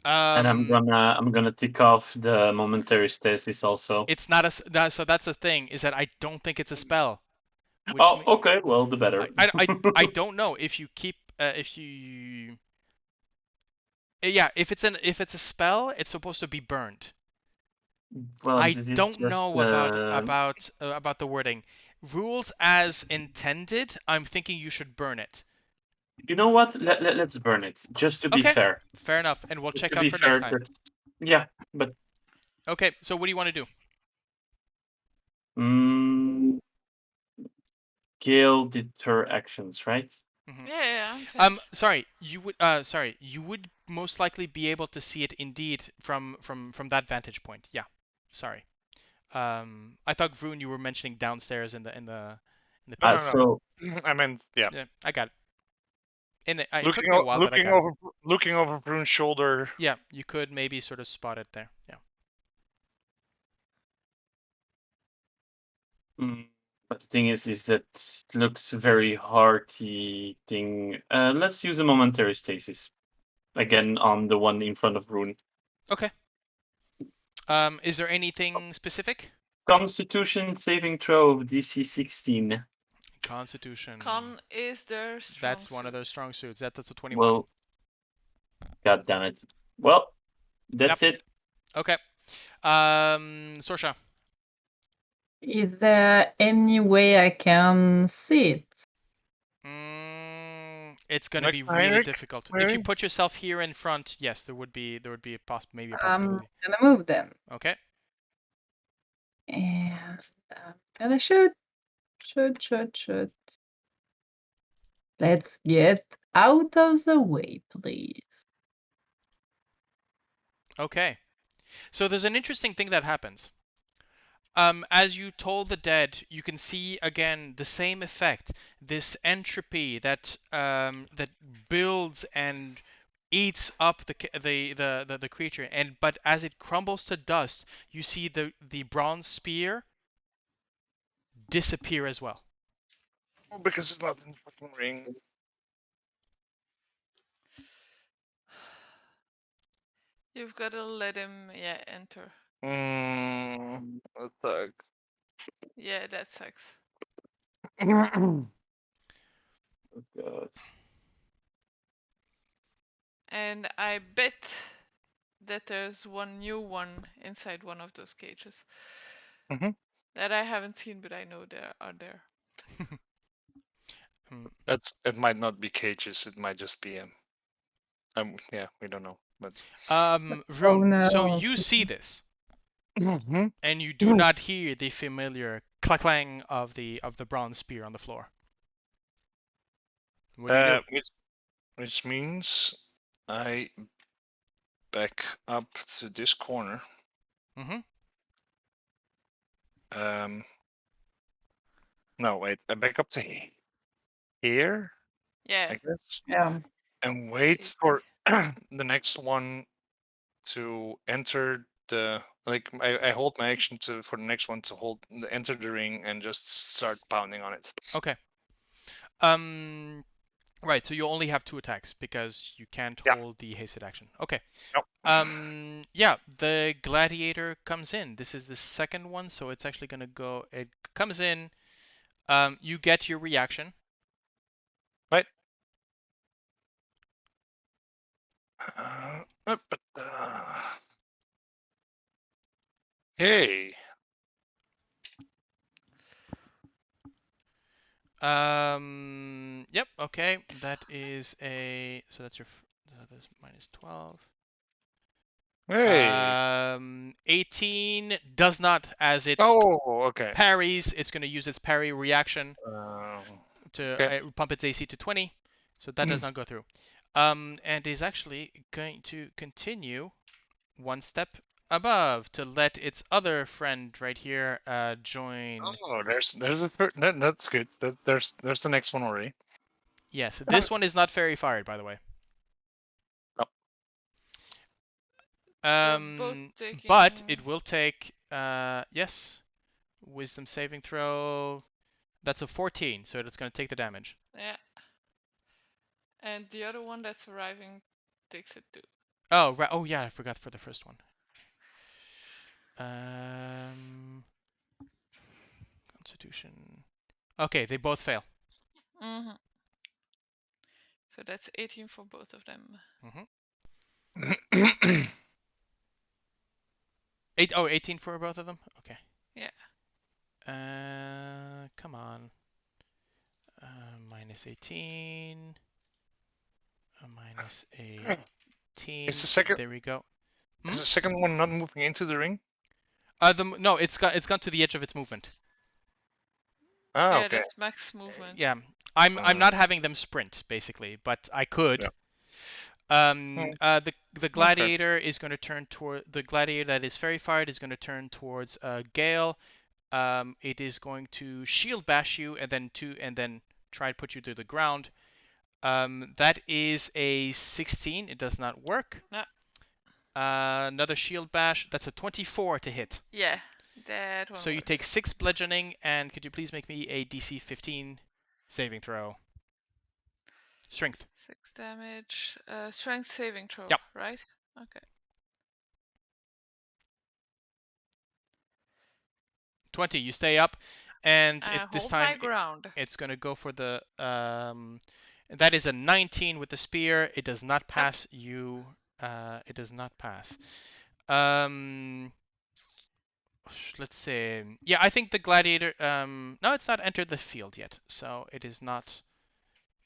And I'm gonna tick off the momentary stasis also. It's not a so that's the thing is that I don't think it's a spell. Which Oh, okay. Well, the better. I don't know if you keep if you yeah, if it's a spell, it's supposed to be burned. Well, I this is don't just know about the wording. Rules as intended. I'm thinking you should burn it. You know what? Let's burn it, just to be Okay, fair. fair enough, and we'll Just check to out be for next fair, time. yeah, but Okay, so what do you want to do? Gale did her actions, right? Mm-hmm. Yeah, I'm finished. Sorry, you would most likely be able to see it indeed from that vantage point. Yeah, sorry. I thought Vroon, you were mentioning downstairs in the No, pit. So I meant, yeah. Yeah, I got it. And it took Looking me a while, but I got it. looking over Brune's shoulder. Yeah, you could maybe sort of spot it there. Yeah. But the thing is that it looks very hearty thing. Let's use a momentary stasis again on the one in front of Rune. Okay. Is there anything specific? Constitution saving throw of DC 16. Constitution. Con is their strong That's one of suit. those strong suits. That's a 21. Well, god damn it. Well, that's it. Okay. Sorsha. Is there any way I can see it? It's going to Next be to really Heinrich, difficult. If maybe? you put yourself here in front, yes, there would be maybe a I'm possibility. gonna move then. Okay. And I'm gonna shoot. Shoot. Let's get out of the way, please. Okay. So there's an interesting thing that happens. As you toll the dead, you can see again the same effect. This entropy that that builds and eats up the creature, but as it crumbles to dust, you see the bronze spear disappear as well. Because it's not in the fucking ring. You've got to let him, enter. That sucks. Yeah, that sucks. Oh, God. And I bet that there's one new one inside one of those cages. Mhm. That I haven't seen, but I know there are there. It might not be cages, it might just be him. Yeah, we don't know, but. Vroon, so no. you see this, Mhm. and you do not hear the familiar clang of the bronze spear on the floor. What do you do? Which means I back up to this corner. Mm-hmm. No, wait. I back up to here, Yeah. I guess, Yeah. and wait Easy. for the next one to enter the. Like I hold my action for the next one to enter the ring and just start pounding on it. Okay. Right. So you only have 2 attacks because you can't Yeah. hold the hasted action. Okay. Yep. Yeah. The gladiator comes in. This is the second one, so it's actually gonna go. It comes in. You get your reaction. Right. Hey. Yep. Okay. That is a. So that's your. So that's minus 12. Hey. 18 does not, as it Oh, okay. parries. It's going to use its parry reaction to Okay. pump its AC to 20, so that does not go through. And is actually going to continue one step above to let its other friend right here join. Oh, there's that's good. There's the next one already. Yes, this one is not fairy fired, by the way. They're both taking. But it will take yes, wisdom saving throw. That's a 14, so it's going to take the damage. Yeah. And the other one that's arriving takes it too. Oh, right. Oh, yeah, I forgot for the first one. Constitution. Okay, they both fail. Mm-hmm. So that's 18 for both of them. Mm-hmm. 18 for both of them? Okay. Yeah. Come on. Minus 18. Minus 18. Is the second? There we go. Is the second one not moving into the ring? No, it's gone to the edge of its movement. Ah, Yeah, okay. that's max movement. Yeah, I'm not having them sprint basically, but I could. Yeah. The gladiator is going to turn toward the gladiator that is fairy fired is going to turn towards Gale. It is going to shield bash you and then try to put you to the ground. That is a 16. It does not work. No. Another shield bash. That's a 24 to hit. Yeah, that one. So you take 6 bludgeoning, and could you please make me a DC 15 saving throw? Strength. 6 damage. Strength saving throw. Yep. Right. Okay. 20. You stay up, and this hold time my ground. it's gonna go for the that is a 19 with the spear. It does not pass you. It does not pass. Let's see. Yeah, I think the gladiator. No, it's not entered the field yet, so it is not.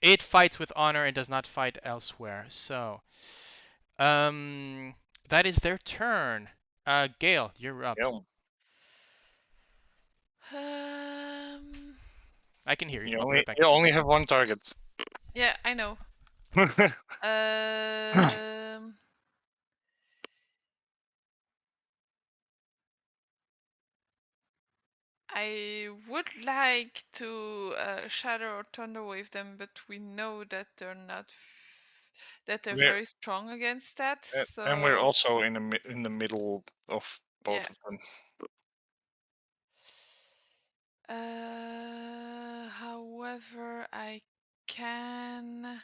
It fights with honor and does not fight elsewhere. So, that is their turn. Gale, you're up. Yeah. I can hear you. You I'll be only right back. you only have one target. Yeah, I know. I would like to shatter or thunderwave them, but we know that they're not. That they're We're- very strong against that. So. And we're also in the middle of both of them. However, I can.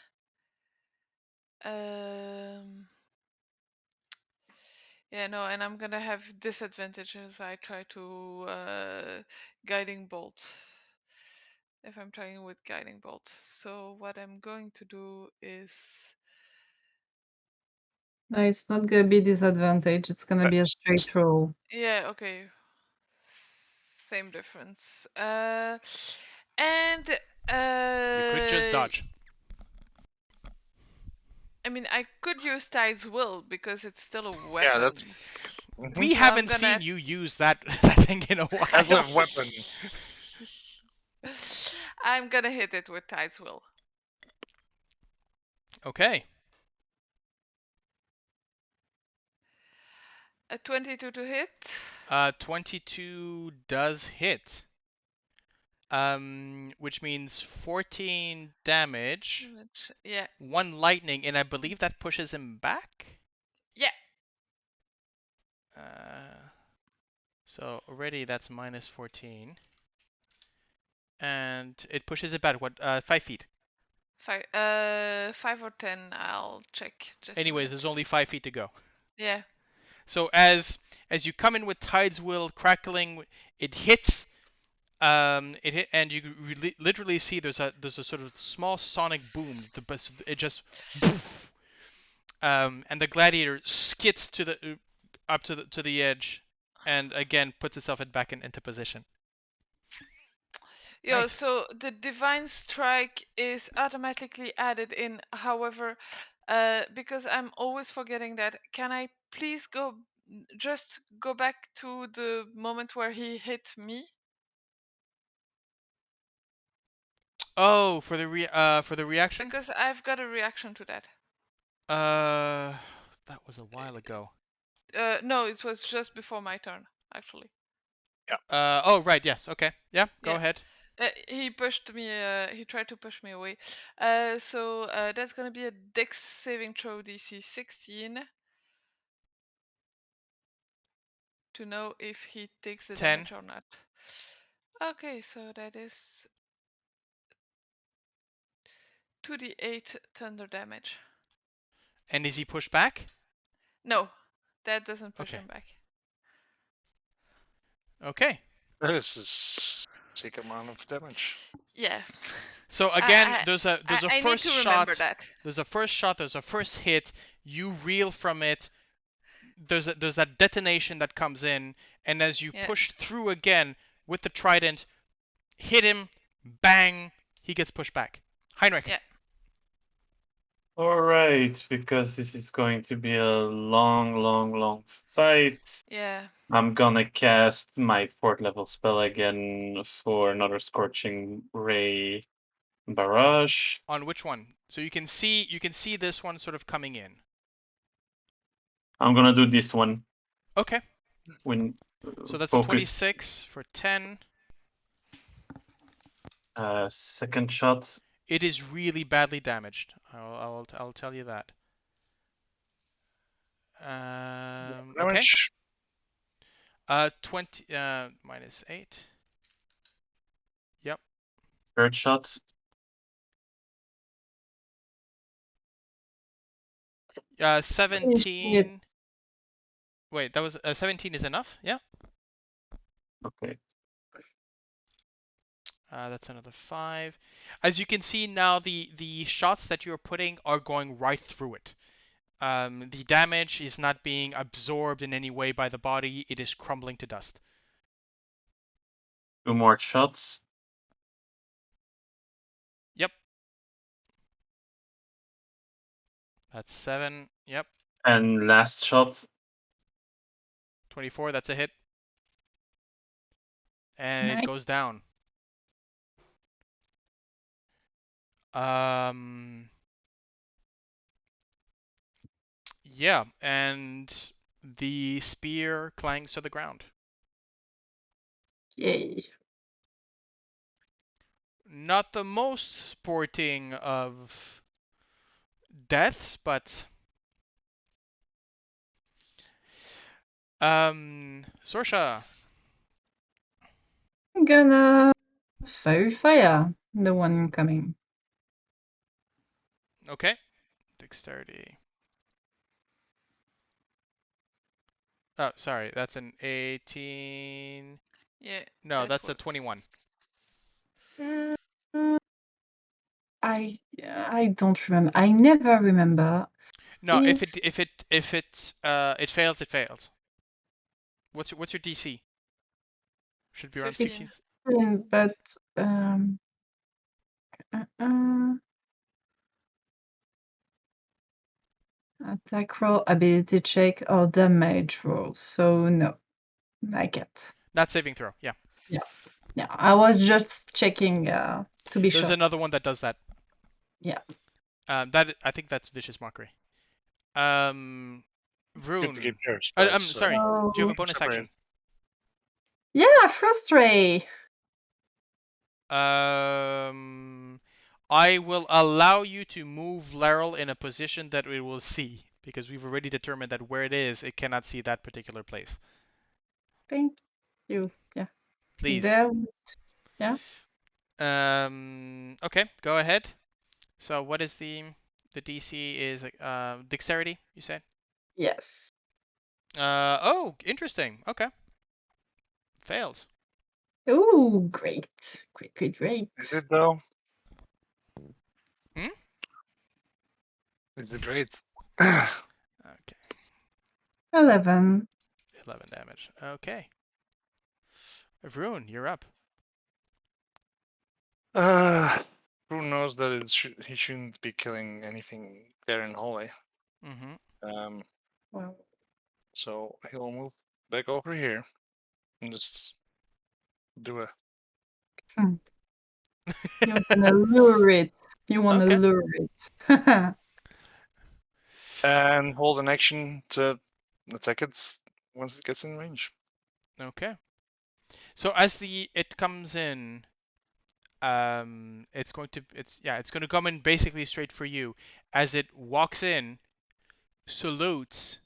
Yeah, no, and I'm gonna have disadvantages if I try to guiding bolt. If I'm trying with guiding bolt. So what I'm going to do is. No, it's not gonna be disadvantage. It's gonna be a straight roll. Yeah, okay. Same difference. And You could just dodge. I mean, I could use Tide's Will because it's still a weapon. Yeah, that's We So haven't I'm gonna- seen you use that, that thing in a while. as a weapon. I'm gonna hit it with Tide's Will. Okay. A 22 to hit. 22 does hit. Which means 14 damage, Yeah. 1 lightning, and I believe that pushes him back? Yeah. So already that's minus 14. And it pushes it back, what, 5 feet? 5 or 10. I'll check. Just a Anyways, minute. there's only 5 feet to go. Yeah. So as you come in with Tide's Will crackling, it hits, it hit, and you literally see there's a sort of small sonic boom. It just, and the gladiator skids to the up to the edge, and again puts itself back into position. Yo, Nice. so the Divine Strike is automatically added in. However, because I'm always forgetting that, can I please just go back to the moment where he hit me? Oh, for the reaction? Because I've got a reaction to that. That was a while ago. No, it was just before my turn, actually. Oh right, yes, okay, yeah, go Yeah. ahead. He pushed me. He tried to push me away. So that's gonna be a Dex saving throw DC 16 to know if he takes the 10. damage or not. Okay, so that is 2d8 thunder damage. And is he pushed back? No, that doesn't push Okay. him back. Okay. That is a sick amount of damage. Yeah. So again, I there's a I first need to remember shot. that. There's a first shot. There's a first hit. You reel from it. There's that detonation that comes in, and as you Yeah. push through again with the trident, hit him, bang, he gets pushed back. Heinrich. Yeah. All right, because this is going to be a long fight. Yeah. I'm gonna cast my 4th level spell again for another Scorching Ray barrage. On which one? So you can see this one sort of coming in. I'm gonna do this one. Okay. When So that's focus. 26 for 10. Second shot. It is really badly damaged. I'll tell you that. Okay. Damage. 20 minus 8. Yep. Third shot. Finish 17. it. Wait, that was 17 is enough? Yeah. Okay. That's another 5. As you can see now, the shots that you're putting are going right through it. The damage is not being absorbed in any way by the body. It is crumbling to dust. 2 more shots. Yep. That's 7. Yep. And last shot. 24. That's a hit. And Nice. it goes down. Yeah, and the spear clangs to the ground. Yay. Not the most sporting of deaths, but Sorsha. I'm gonna fire the one coming. Okay. Dexterity. Oh, sorry, that's an 18. Yeah. No, that that's a works. 21. I don't remember. I never remember. No, if it fails, it fails. What's your DC? Should be around 15. 16. But Attack roll, ability check, or damage roll. So no, I can't. Not saving throw. Yeah. Yeah, I was just checking to be There's sure. another one that does that. Yeah. That I think that's vicious mockery. Good to keep Vroon. your I'm spells. sorry. Do you have a Oh. bonus action? Yeah, frustrate. I will allow you to move Laurel in a position that it will see, because we've already determined that where it is, it cannot see that particular place. Thank you. Yeah. Please. There. Yeah. Okay, go ahead. So what is the DC is dexterity, you said? Yes. Oh, interesting. Okay. Fails. Oh, great. Great. Is it though? Hmm? Is it great? Okay. 11. 11 damage. Okay. Vroon, you're up. Who knows that he shouldn't be killing anything there in the hallway. Mm-hmm. Wow. So he'll move back over here and just do a. You wanna lure it. You wanna Okay. lure it. And hold an action to attack it once it gets in range. Okay. So as it comes in, it's going to come in basically straight for you. As it walks in, salutes,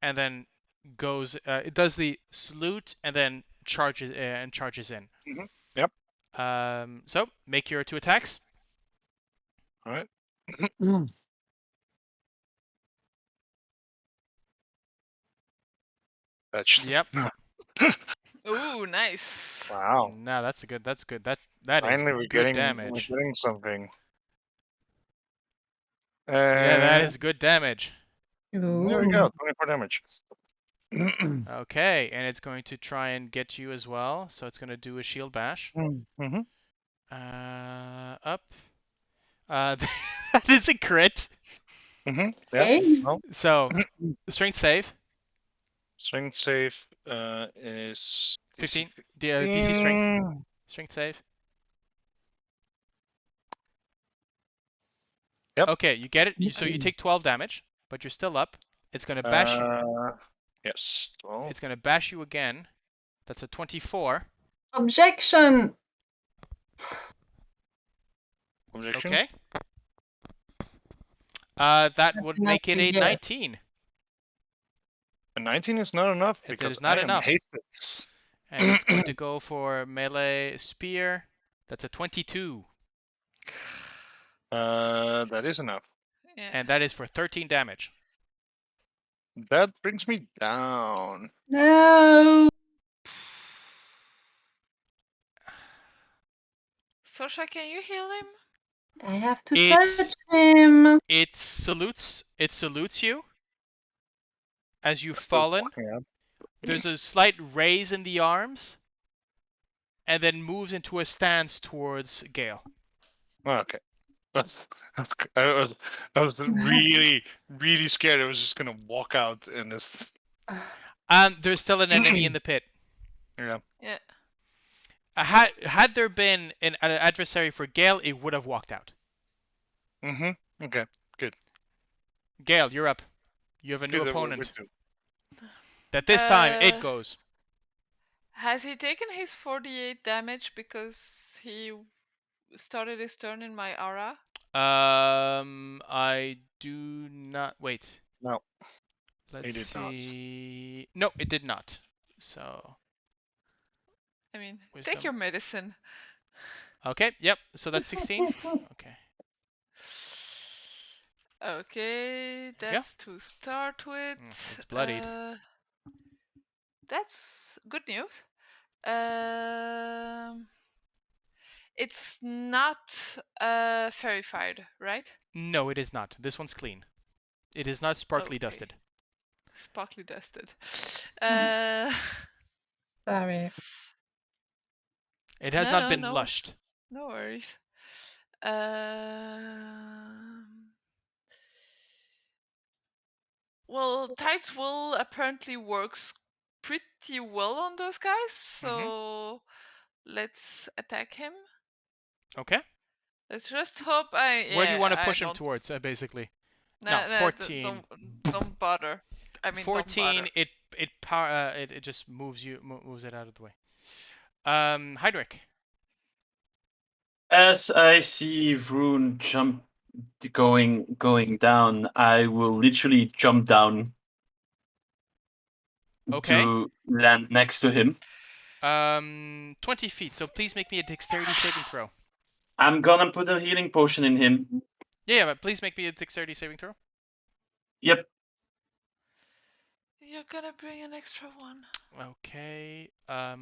and then goes. It does the salute and then charges in. Mm-hmm. Yep. So make your 2 attacks. All right. Fetched. Yep. Ooh, nice. Wow. No, that's good. That is Finally, we're good getting damage. something. Yeah, that And is good damage. there we Ooh. go. 24 damage. Okay, and it's going to try and get you as well. So it's going to do a shield bash. Mm-hmm. Up. That is a crit. Mm-hmm. Yeah. Okay. Well, So strength save. strength save is 15. DC DC strength. 15. Strength save. Yep. Okay, you get it. So you Okay. take 12 damage, but you're still up. It's gonna bash. Yes. 12. It's gonna bash you again. That's a 24. Objection. Objection. Okay. That That's would enough make it to a get. 19. A 19 is not enough It because is not I am enough. hasted. And it's going to go for melee spear. That's a 22. That is enough. Yeah. And that is for 13 damage. That brings me down. No. Sorsha, can you heal him? I have to It's- touch him. It salutes you as you've That's fallen. walking out. There's a slight raise in the arms, and then moves into a stance towards Gale. Oh, okay. I was really, really scared. I was just gonna walk out and just. There's still an enemy in the pit. Yeah. Yeah. Had there been an adversary for Gale, it would have walked out. Mm-hmm. Okay. Good. Gale, you're up. You have a new Good that we're opponent. good too. That this time it Uh, goes. Has he taken his 48 damage because he started his turn in my aura? I do not wait. No. Let's did not. see. No, it did not. So I mean, Wisdom. take your medicine. okay, yep. So that's 16. Okay. Okay, that's to start with. It's bloodied. That's good news. It's not verified, right? No, it is not. This one's clean. It is not sparkly Okay. dusted. Sparkly dusted. Sorry. It has not been no. lushed. No worries. Well, Tide's Will apparently works pretty well on those guys, so let's attack him. Okay. Let's just hope I. Where do you Yeah, want to I push him don't. towards, basically? No, no, 14. don't bother. I mean, don't 14. bother. It just moves it out of the way. Heinrich. As I see Vroon going down, I will literally jump down Okay. to land next to him. 20 feet. So please make me a dexterity saving throw. I'm gonna put a healing potion in him. Yeah, but please make me a dexterity saving throw. Yep. You're gonna bring an extra one. Okay.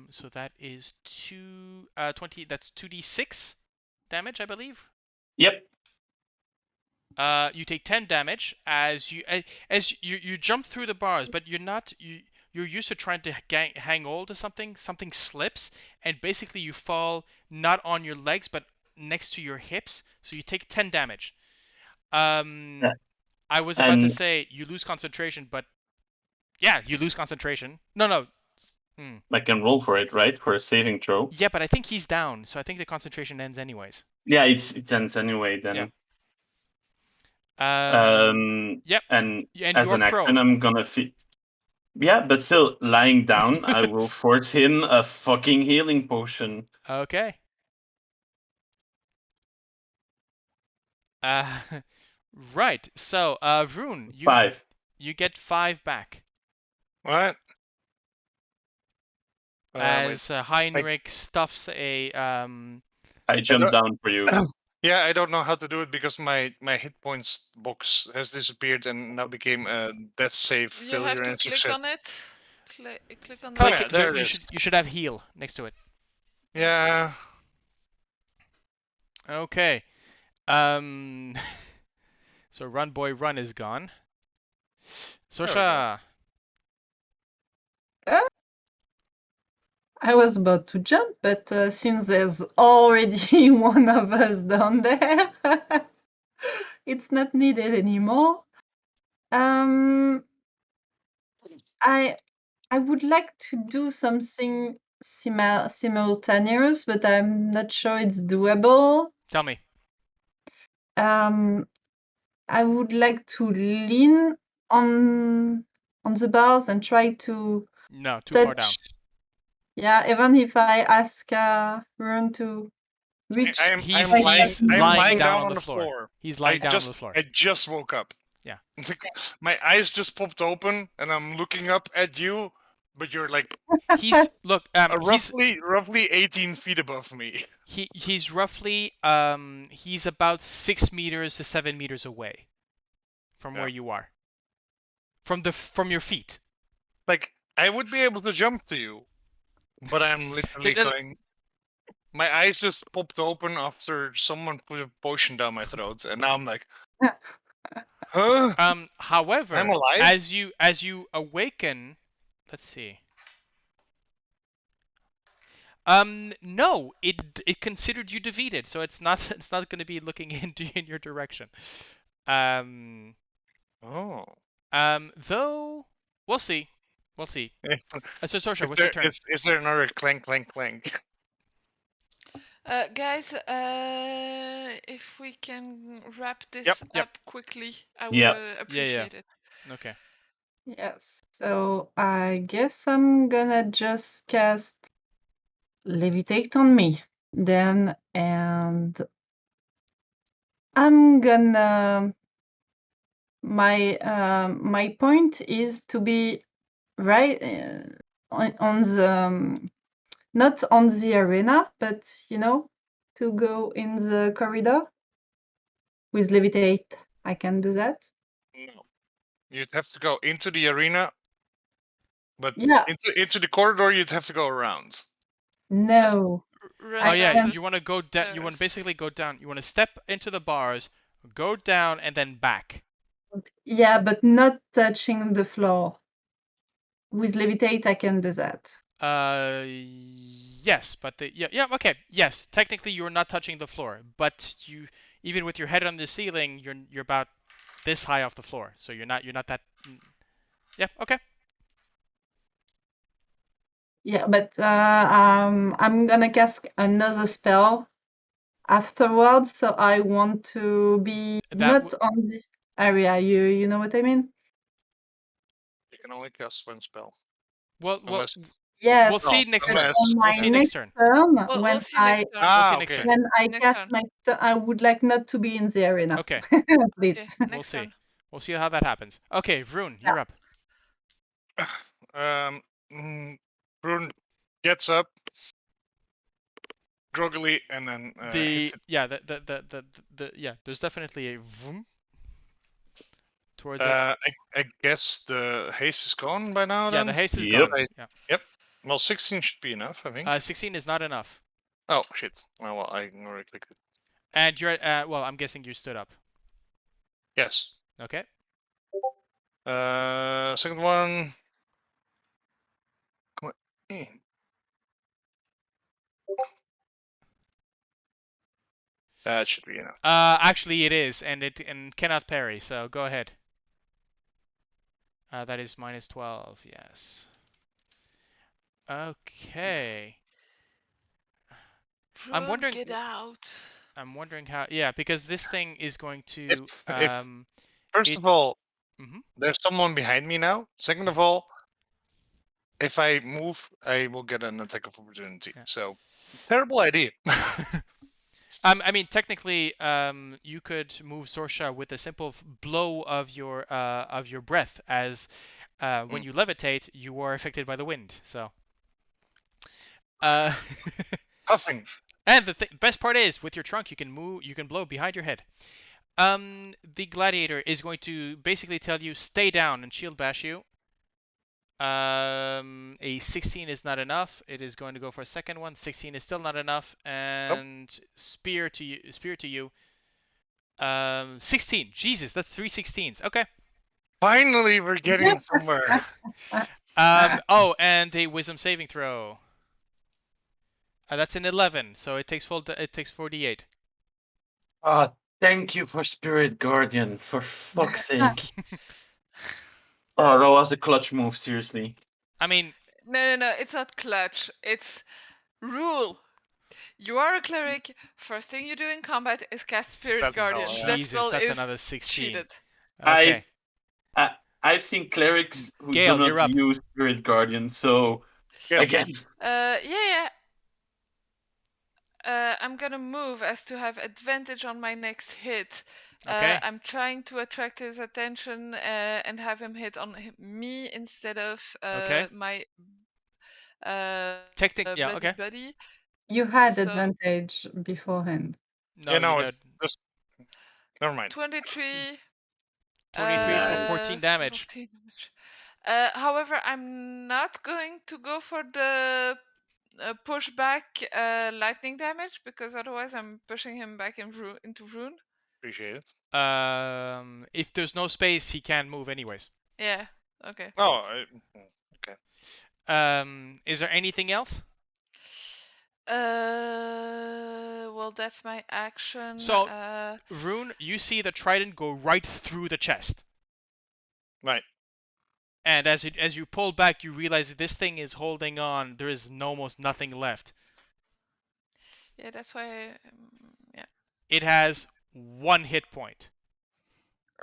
So that is 20. That's 2d6 damage, I believe. Yep. You take 10 damage as you jump through the bars, but you're used to trying to hang hold to something. Something slips, and basically you fall not on your legs but next to your hips. So you take 10 damage. Yeah. I was about to And say you lose concentration, but yeah, you lose concentration. No. I can roll for it, right? For a saving throw. Yeah, but I think he's down, so I think the concentration ends anyways. Yeah, it ends anyway then. Yep. And And as you're an action, prone. I'm gonna Yeah, but still, lying down, I will force him a fucking healing potion. Okay. Right. So, Vroon, 5. you get 5 back What? as Heinrich stuffs a I jumped down for you. Yeah, I don't know how to do it because my hit points box has disappeared and now became a death save You failure have to and click success. on it. Click on the. Oh, click yeah, it. there it You is. should have heal next to it. Yeah. Okay. So Run Boy Run is gone. Sorsha. I was about to jump, but since there's already one of us down there, it's not needed anymore. I would like to do something simultaneous, but I'm not sure it's doable. Tell me. I would like to lean on the bars and try to No, too touch. far down. Yeah, even if I ask Rune to reach. I'm lying down on the the floor. floor. He's lying down on the floor. I just woke up. Yeah. My eyes just popped open and I'm looking up at you, but you're like He's roughly 18 feet above me. He's roughly he's about 6 meters to 7 meters away from where you are. From your feet. Like I would be able to jump to you, but I'm literally going. My eyes just popped open after someone put a potion down my throat, and now I'm like, huh? However, I'm alive? as you awaken, let's see. No, it considered you defeated, so it's not going to be looking in your direction. Oh. Though we'll see. So Sorsha, what's there, your turn? Is there another clank, clank, clank? Guys, if we can wrap this Yep. up quickly, I would Yeah. appreciate it. Okay. Yes. So I guess I'm gonna just cast Levitate on me then, and I'm gonna. My point is to be right on the not on the arena, but to go in the corridor with Levitate. I can do that. No. You'd have to go into the arena, but Yeah. into the corridor you'd have to go around. No. Oh yeah, can- you want to go down. You want to basically go down. You want to step into the bars, go down, and then back. Yeah, but not touching the floor. With Levitate, I can do that. Yes, but okay, yes. Technically, you're not touching the floor, but even with your head on the ceiling, you're about this high off the floor, so you're not that Yeah. Okay. Yeah, but I'm gonna cast another spell afterwards, so I want to be That not on the area. You know what I mean? You can only cast one spell. well Unless. Yes. we'll see next But turn. on my We'll see next next turn. turn, We'll see next turn. We'll see next okay. turn. when I Next cast turn. my I would like not to be in the arena. Okay. Please. Okay, We'll next see. turn. We'll see how that happens. Okay, Vroon, you're up. Vroon gets up groggily and then hits it. Yeah, yeah, there's definitely a vroom towards it. I guess the haste is gone by now. Yeah, Then the haste is Yep. gone. Yeah. Yep. Well, 16 should be enough, I think. 16 is not enough. Oh shit! Well, I already clicked it. And you're well, I'm guessing you stood up. Yes. Okay. Second one. Come on. That should be enough. Actually it is, and it cannot parry, so go ahead. That is minus 12, yes. Okay. I'm Vroon, wondering get out. I'm wondering how, yeah, because this thing is going to If first of all, there's someone behind me now. Second of all, if I move, I will get an attack of opportunity. Yeah. So, terrible idea. I mean, technically, you could move Sorsha with a simple blow of your breath, as when you levitate, you are affected by the wind. So, Puffing. and the best part is, with your trunk, you can blow behind your head. The gladiator is going to basically tell you, stay down and shield bash you. A 16 is not enough. It is going to go for a second one. 16 is still not enough, and spear to you. 16. Jesus, that's 3 16s. Okay. Finally, we're getting somewhere. Oh, and a wisdom saving throw. That's an 11, so it takes 48. Thank you for Spirit Guardian, for fuck's sake. Oh, that was a clutch move, seriously. I mean, No, it's not clutch. It's rule. You are a cleric. First thing you do in combat is cast Spirit Doesn't Guardian. matter, yeah. That Jesus, spell that's is another 16. cheated. Okay. I've seen clerics who Gale, do you're not up. use Spirit Guardian, so Yeah. again. Yeah. I'm gonna move as to have advantage on my next hit. Okay. I'm trying to attract his attention and have him hit on me instead of Okay. my Yeah, bloody okay. buddy. You had So- advantage beforehand. No, Yeah, no, you it's just. Never mind. 23. 23 for Nice. 14 damage. 14 damage. However, I'm not going to go for the pushback lightning damage because otherwise I'm pushing him back into Vroon. Appreciate it. If there's no space, he can't move anyways. Yeah. Okay. Oh, okay. Is there anything else? Well, that's my action. So, Vroon, you see the trident go right through the chest. Right. And as you pull back, you realize that this thing is holding on. There is almost nothing left. Yeah, that's why. Yeah. It has 1 hit point.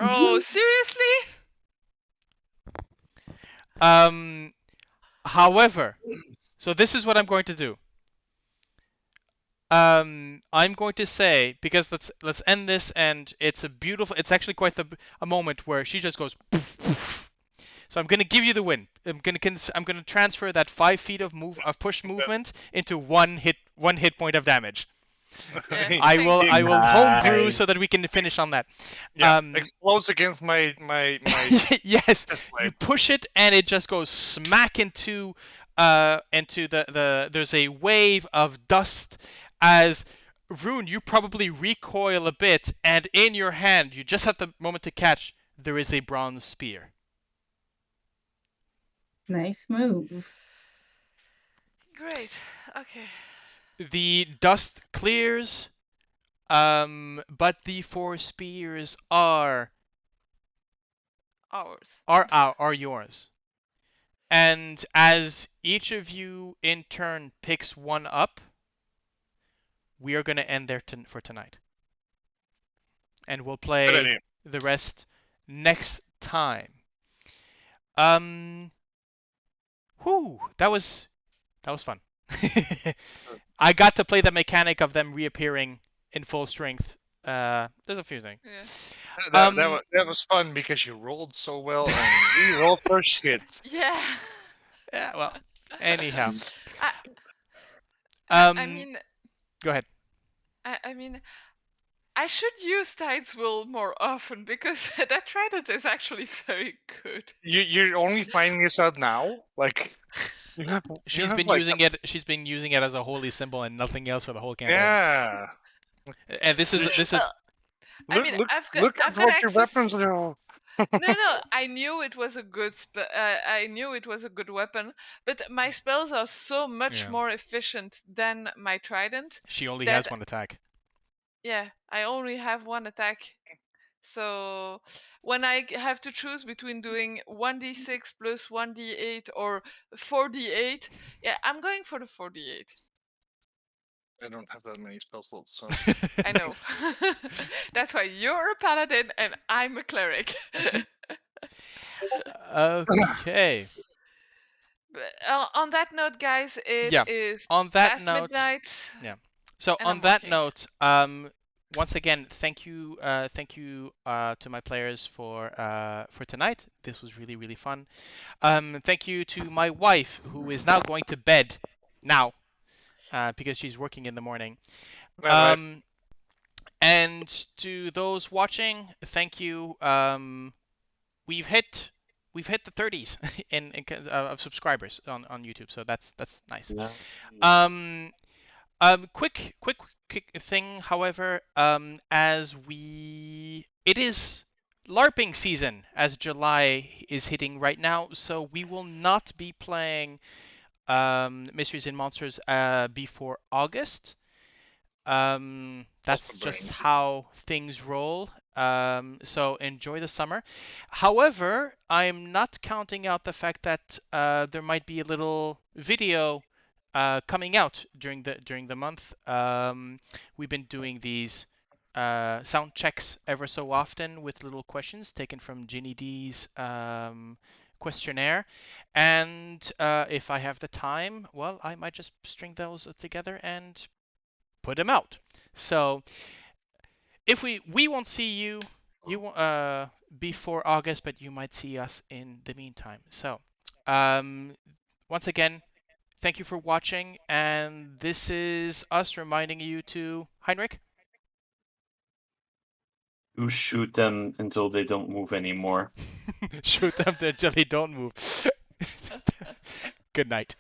Oh, seriously? However, so this is what I'm going to do. I'm going to say, because let's end this, and it's actually quite a moment where she just goes poof, poof. So I'm gonna give you the win. I'm gonna transfer that 5 feet of push movement into one hit point of damage. Yeah, I will homebrew Nice. so that we can finish on that. Yeah, explodes against my Yes, chest you plate. push it and it just goes smack into the there's a wave of dust as Vroon, you probably recoil a bit, and in your hand, you just have the moment to catch, there is a bronze spear. Nice move. Great. Okay. The dust clears, but the 4 spears are ours. are yours. And as each of you in turn picks one up, we are going to end there for tonight. And we'll Good play idea. the rest next time. Whew, that was fun. I got to play the mechanic of them reappearing in full strength. There's a few things. Yeah. That was fun because you rolled so well and we rolled for shit. Yeah. Yeah, well, anyhow. I, I Um, mean, go ahead. I mean, I should use Tide's Will more often because that trident is actually very good. You're only finding this out now? Like you have She's been like using it. She's been using it as a holy symbol and nothing else for the whole campaign. yeah. And this is Well, I mean, I've got Look at what your access. weapons do. No, I knew it was a good I knew it was a good weapon, but my spells are so much Yeah. more efficient than my trident She only that has one attack. yeah, I only have one attack. So when I have to choose between doing 1d6 plus 1d8 or 4d8, yeah, I'm going for the 4d8. I don't have that many spell slots, so I know. That's why you're a paladin and I'm a cleric. Okay. But, on that note, guys, it Yeah. is On that past note, midnight. yeah. So And on I'm that working. note, once again, thank you to my players for tonight. This was really really fun. Thank you to my wife who is now going to bed now, because she's working in the morning. bye bye. And to those watching, thank you. We've hit the 30s of subscribers on YouTube, so that's nice. Nice. Um, quick thing, however, as it is LARPing season as July is hitting right now, so we will not be playing Mysteries and Monsters before August. That's Also just brain. how things roll. So enjoy the summer. However, I'm not counting out the fact that there might be a little video coming out during the month. We've been doing these sound checks ever so often with little questions taken from Ginny D's questionnaire. And if I have the time, well, I might just string those together and put them out. So if we won't see you before August, but you might see us in the meantime. So um, once again, thank you for watching, and this is us reminding you to Heinrich. You shoot them until they don't move anymore. Shoot them until they don't move. Good night.